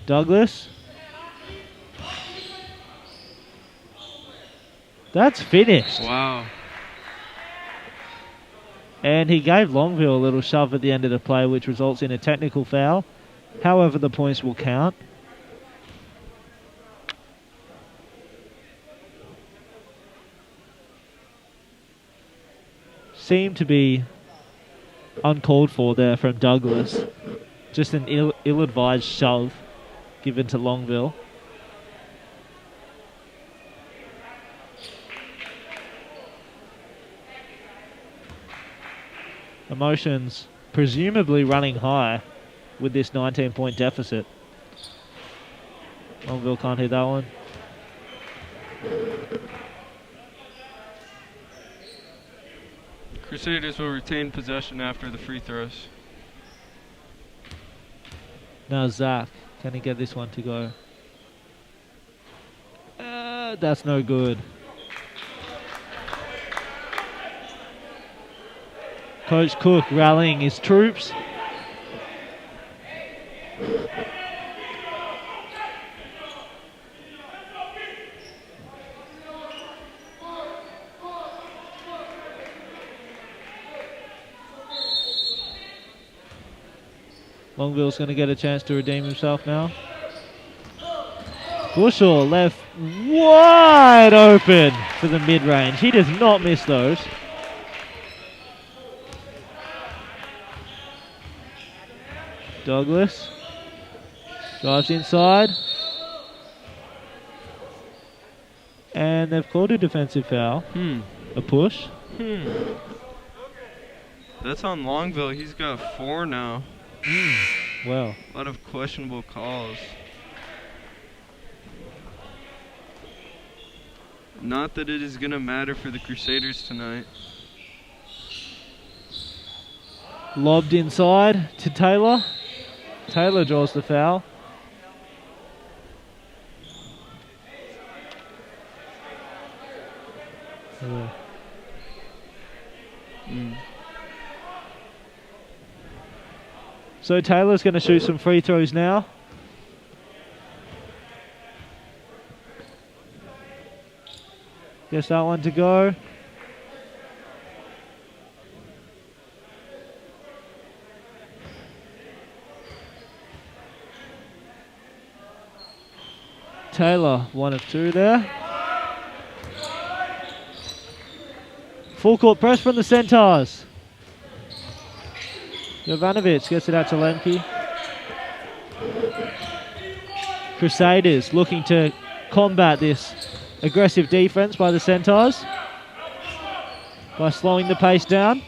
Douglas. That's finished. Wow. And he gave Longville a little shove at the end of the play, which results in a technical foul. However, the points will count. Seemed to be uncalled for there from Douglas. Just an ill-advised shove given to Longville. Emotions presumably running high with this 19-point deficit. Longville can't hit that one. Crusaders will retain possession after the free throws. Now Zach, can he get this one to go? That's no good. Coach Cook rallying his troops. Longville's going to get a chance to redeem himself now. Bushel left wide open for the mid-range. He does not miss those. Douglas drives inside. And they've called a defensive foul. A push. That's on Longville. He's got 4 now. Well, A lot of questionable calls. Not that it is going to matter for the Crusaders tonight. lobbed inside to Taylor. Taylor draws the foul. So Taylor's going to shoot some free throws now. Gets that one to go. Taylor, 1 of 2 there. Full court press from the Centaurs. Jovanovic gets it out to Lemke. Crusaders looking to combat this aggressive defense by the Centaurs by slowing the pace down.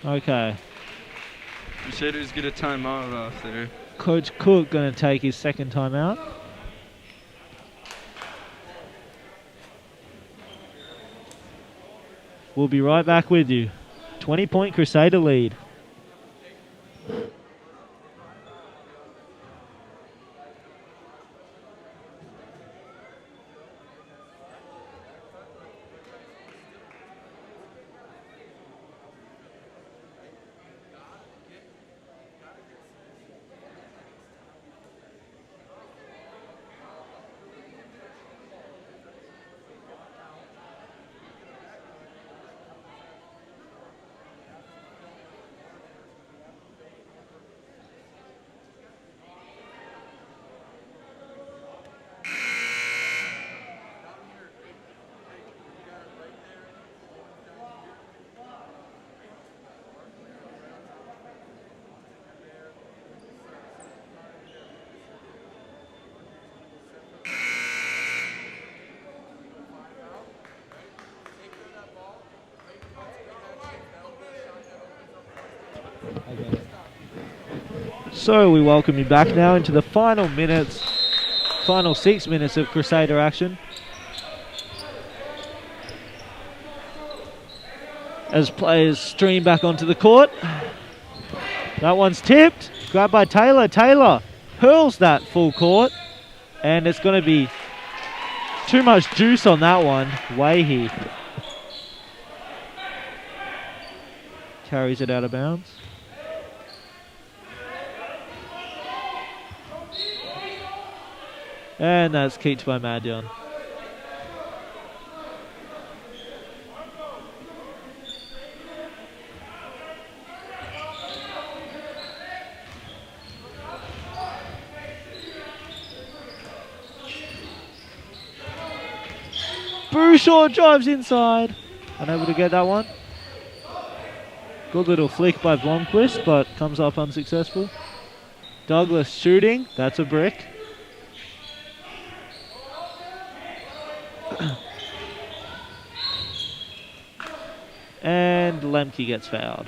Okay. Crusaders get a timeout off there. Coach Cook going to take his second timeout. We'll be right back with you. 20-point Crusader lead. So we welcome you back now into the final 6 minutes of Crusader action. As players stream back onto the court. That one's tipped. Grabbed by Taylor. Taylor hurls that full court. And it's going to be too much juice on that one. Wahey carries it out of bounds. And that's kicked by Madion. Bouchard drives inside. Unable to get that one. Good little flick by Blomqvist, but comes up unsuccessful. Douglas shooting. That's a brick. And Lemke gets fouled.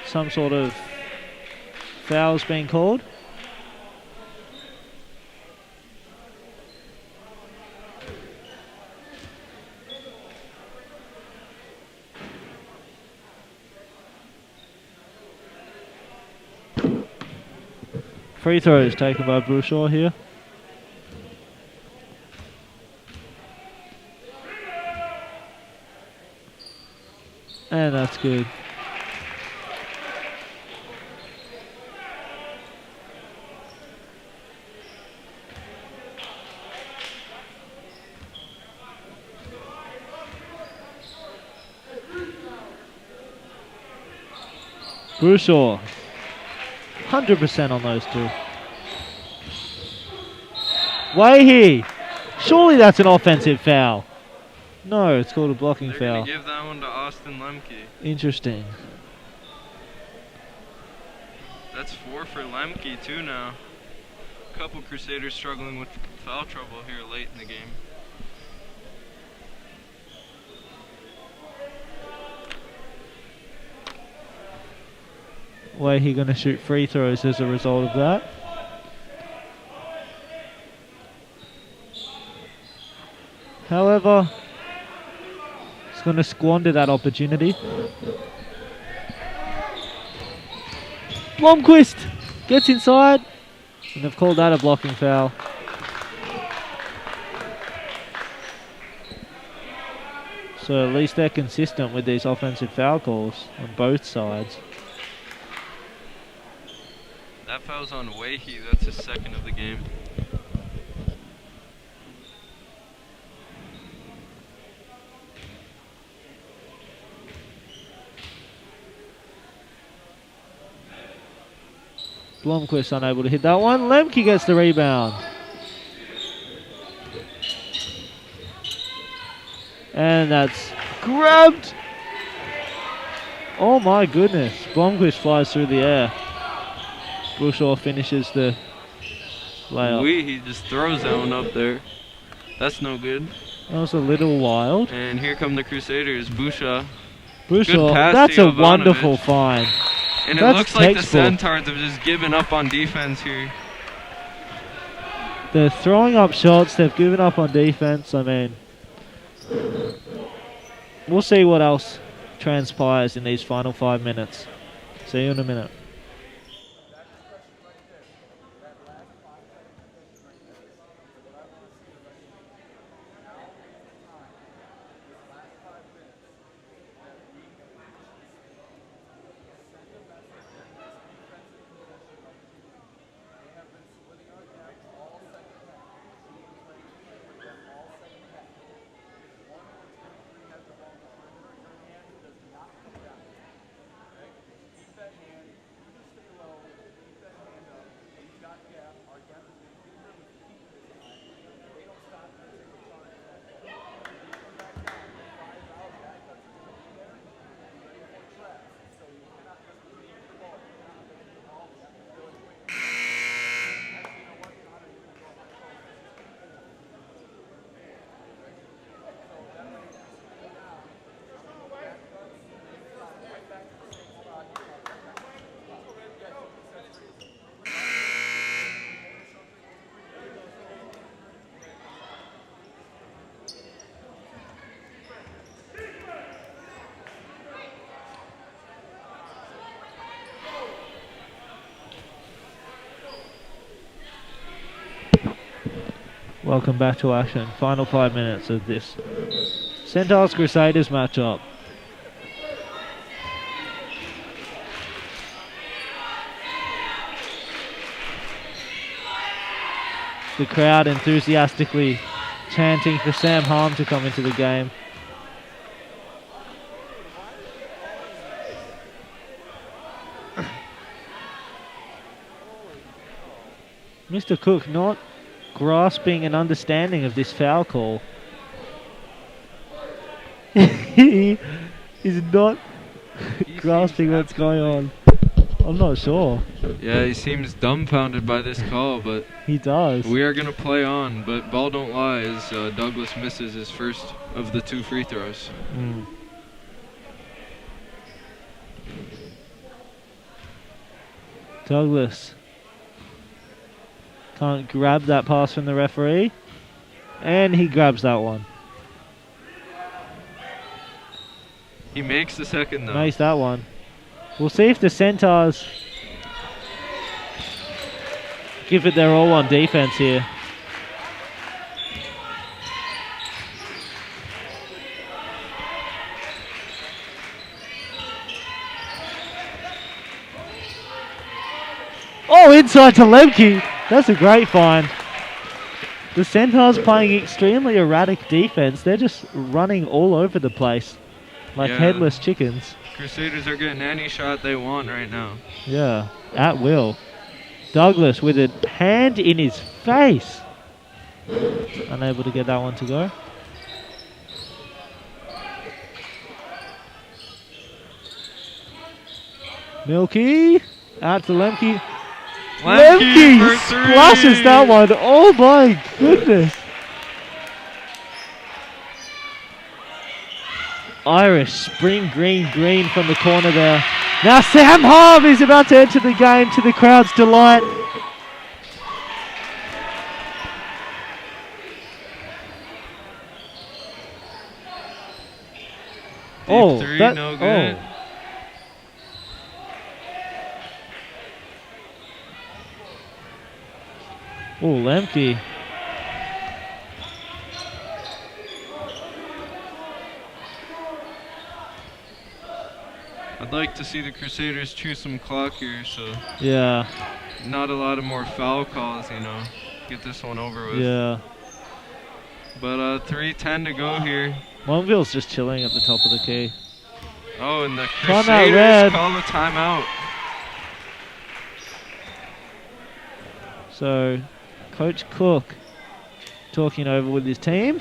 Some sort of foul's being called. Free throws taken by Bouchard here. And that's good. Bouchard, 100% on those two. Wahey, surely that's an offensive foul. No, it's called a blocking They're foul. gonna give that one to Austin Lemke. Interesting. That's 4 for Lemke too now. A couple Crusaders struggling with foul trouble here late in the game. Wahey gonna shoot free throws as a result of that. However, he's gonna squander that opportunity. Blomqvist gets inside, and they've called that a blocking foul. So at least they're consistent with these offensive foul calls on both sides. That foul's on Wahey. That's his second of the game. Blomqvist unable to hit that one. Lemke gets the rebound. And that's grabbed. Oh my goodness. Blomqvist flies through the air. Bouchard finishes the layup. He just throws that one up there. That's no good. That was a little wild. And here come the Crusaders. Bouchard. Bouchard, pass that's to a Jovanovic. wonderful find. And That's it looks like the textbook. Centaurs have just given up on defense here. They're throwing up shots. They've given up on defense. I mean, we'll see what else transpires in these final 5 minutes. See you in a minute. Welcome back to action. Final 5 minutes of this Centaurs Crusaders matchup. The crowd enthusiastically chanting for Sam Harm to come into the game. Mr. Cook not grasping an understanding of this foul call. He is not grasping what's going on. I'm not sure. Yeah, he seems dumbfounded by this call, but He does. we are going to play on. But ball don't lie as Douglas misses his first of the 2 free throws. Douglas can't grab that pass from the referee. And he grabs that one. He makes the second, though. Makes that one. We'll see if the Centaurs give it their all on defense here. Oh, inside to Lemke. That's a great find. The Centaurs playing extremely erratic defense. They're just running all over the place like Yeah. headless chickens. Crusaders are getting any shot they want right now. Yeah, at will. Douglas with a hand in his face. Unable to get that one to go. Milky. Out to Lemke. Lemke for splashes 3. that one. Oh my goodness. Irish spring green from the corner there. Now Sam Harm is about to enter the game to the crowd's delight. Deep 3, no good. Oh, Lemke. I'd like to see the Crusaders chew some clock here, so Yeah, not a lot of more foul calls, you know. Get this one over with. yeah. But 3:10 to go here. Longville's just chilling at the top of the key. Oh, and the Timeout, Crusaders Red. call the timeout. So, Coach Cook talking over with his team.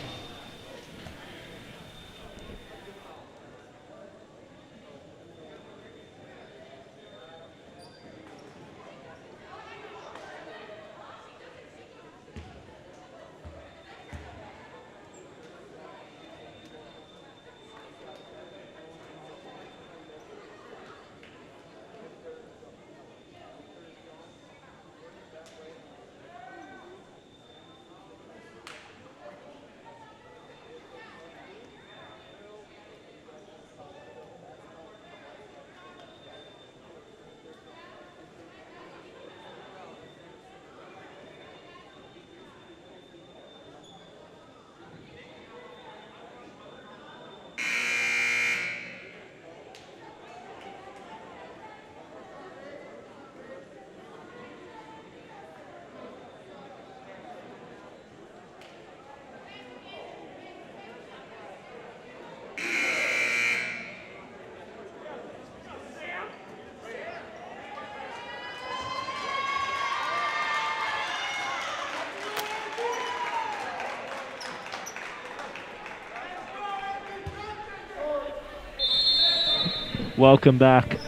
Welcome back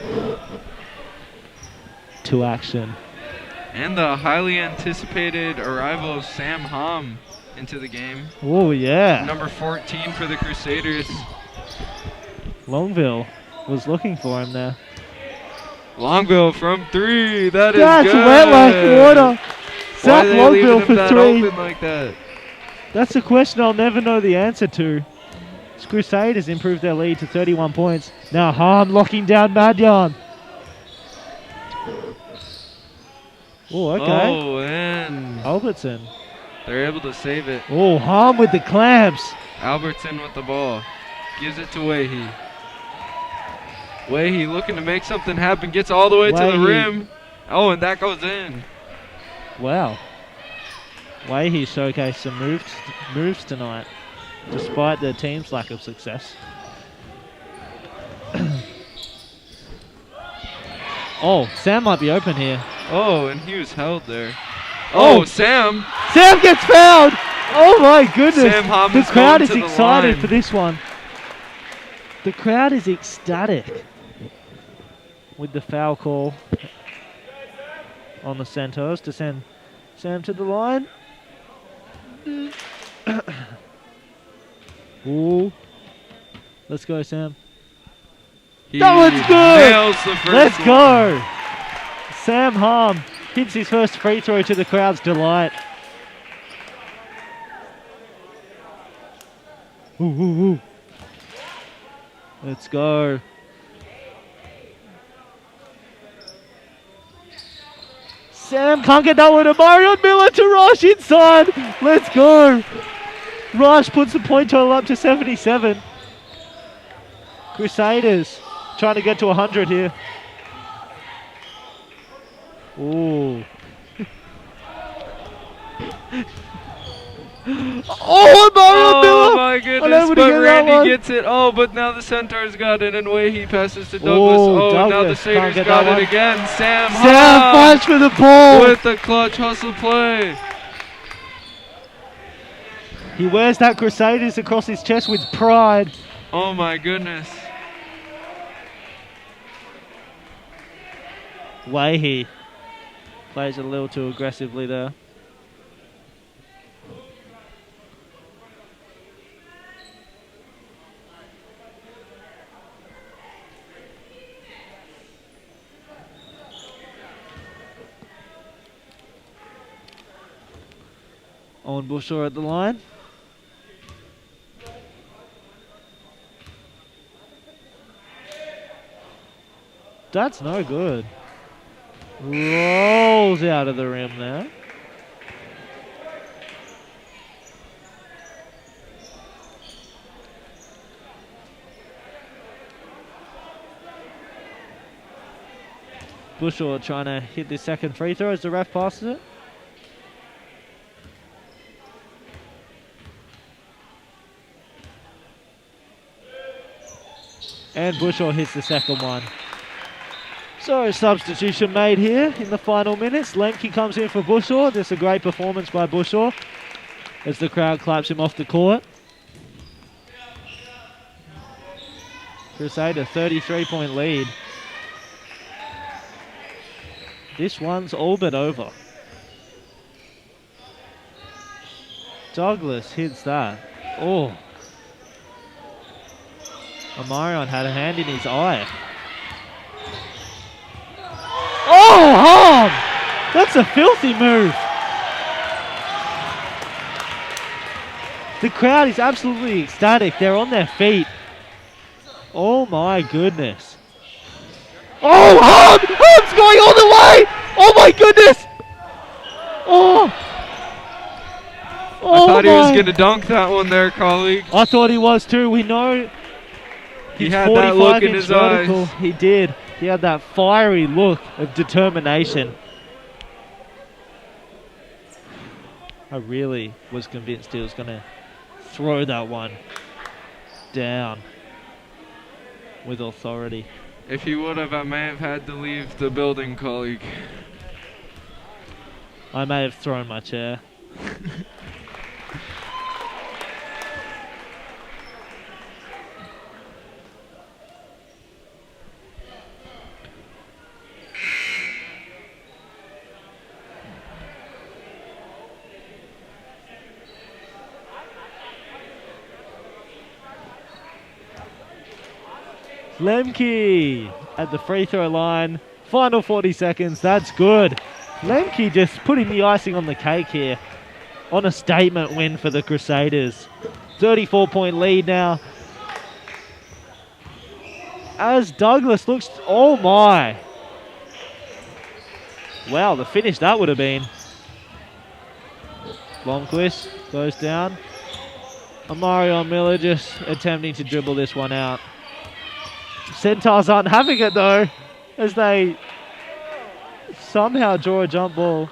to action. And the highly anticipated arrival of Sam Hom into the game. Oh, yeah. Number 14 for the Crusaders. Longville was looking for him there. Longville from 3. That's That's good. wet like water. Why Zach are they leaving Longville him for that 3. open like that? That's a question I'll never know the answer to. Crusaders improved their lead to 31 points. Now Harm locking down Madyan. Oh, okay. Oh, and Albertson They're able to save it. Oh, Harm with the clamps. Albertson with the ball. Gives it to Wahey. Wahey looking to make something happen. Gets all the way to the Wahey. rim. Oh, and that goes in. Wow. Wahey showcased some moves tonight, despite their team's lack of success. Oh, Sam might be open here. Oh, and he was held there. Oh. Oh, Sam. Sam gets fouled! Oh my goodness! Sam Hom The is crowd going is to the excited line. for this one. The crowd is ecstatic with the foul call on the Centaurs to send Sam to the line. Ooh. Let's go, Sam. He That one's good! nails the first Let's one. go! Sam Harm hits his first free throw to the crowd's delight. Ooh, ooh, ooh. Let's go. Sam can't get that one to Mario Miller to Rush inside. Let's go. Rush puts the point total up to 77. Crusaders trying to get to 100 here. Ooh. Oh, Mario Miller! Oh my goodness, Unable to but get that one. Randy gets it. Oh, but now the Centaurs got it, and Wahey passes to Douglas. Oh, Now the Douglas can't Satyrs get got that it one. again. Sam Sam Hom fights for the ball. with the clutch hustle play. He wears that Crusaders across his chest with pride. Oh my goodness. Wahey plays a little too aggressively there. Owen Bushaw at the line. That's no good. Rolls out of the rim there. Bushaw trying to hit the second free throw as the ref passes it. And Bushaw hits the second one. So substitution made here in the final minutes. Lemke comes in for Bushaw. This is a great performance by Bushaw as the crowd claps him off the court. Crusader 33-point lead. This one's all but over. Douglas hits that. Oh. Omarion had a hand in his eye. Oh, Harm! That's a filthy move. The crowd is absolutely ecstatic. They're on their feet. Oh my goodness. Oh, Harm! Harm's going all the way! Oh my goodness! Oh! I thought he was going to dunk that one there, colleague. I thought he was too. We know He he's had that look in 45-inch his vertical. eyes. He did. He had that fiery look of determination. I really was convinced he was going to throw that one down with authority. If he would have, I may have had to leave the building, colleague. I may have thrown my chair. Lemke at the free throw line. Final 40 seconds. That's good. Lemke just putting the icing on the cake here on a statement win for the Crusaders. 34-point lead now. As Douglas looks... Oh my. Wow, the finish that would have been. Blomqvist goes down. Mario Miller just attempting to dribble this one out. Centaurs aren't having it though, as they somehow draw a jump ball.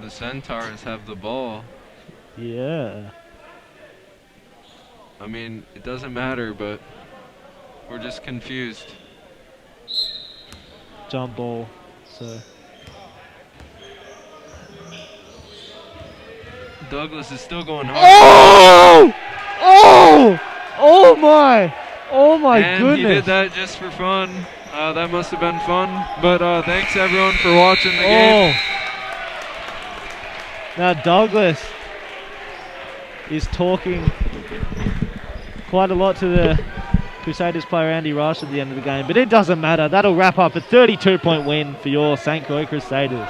The Centaurs have the ball. Yeah. I mean, it doesn't matter, but we're just confused. Jump ball. So Douglas is still going hard. oh! Oh! Oh my! Oh my and goodness! he did that just for fun. That must have been fun. But thanks everyone for watching the game. Now Douglas is talking quite a lot to the Crusaders player Andy Rush at the end of the game, but it doesn't matter. That'll wrap up a 32-point win for your St. Croix Crusaders.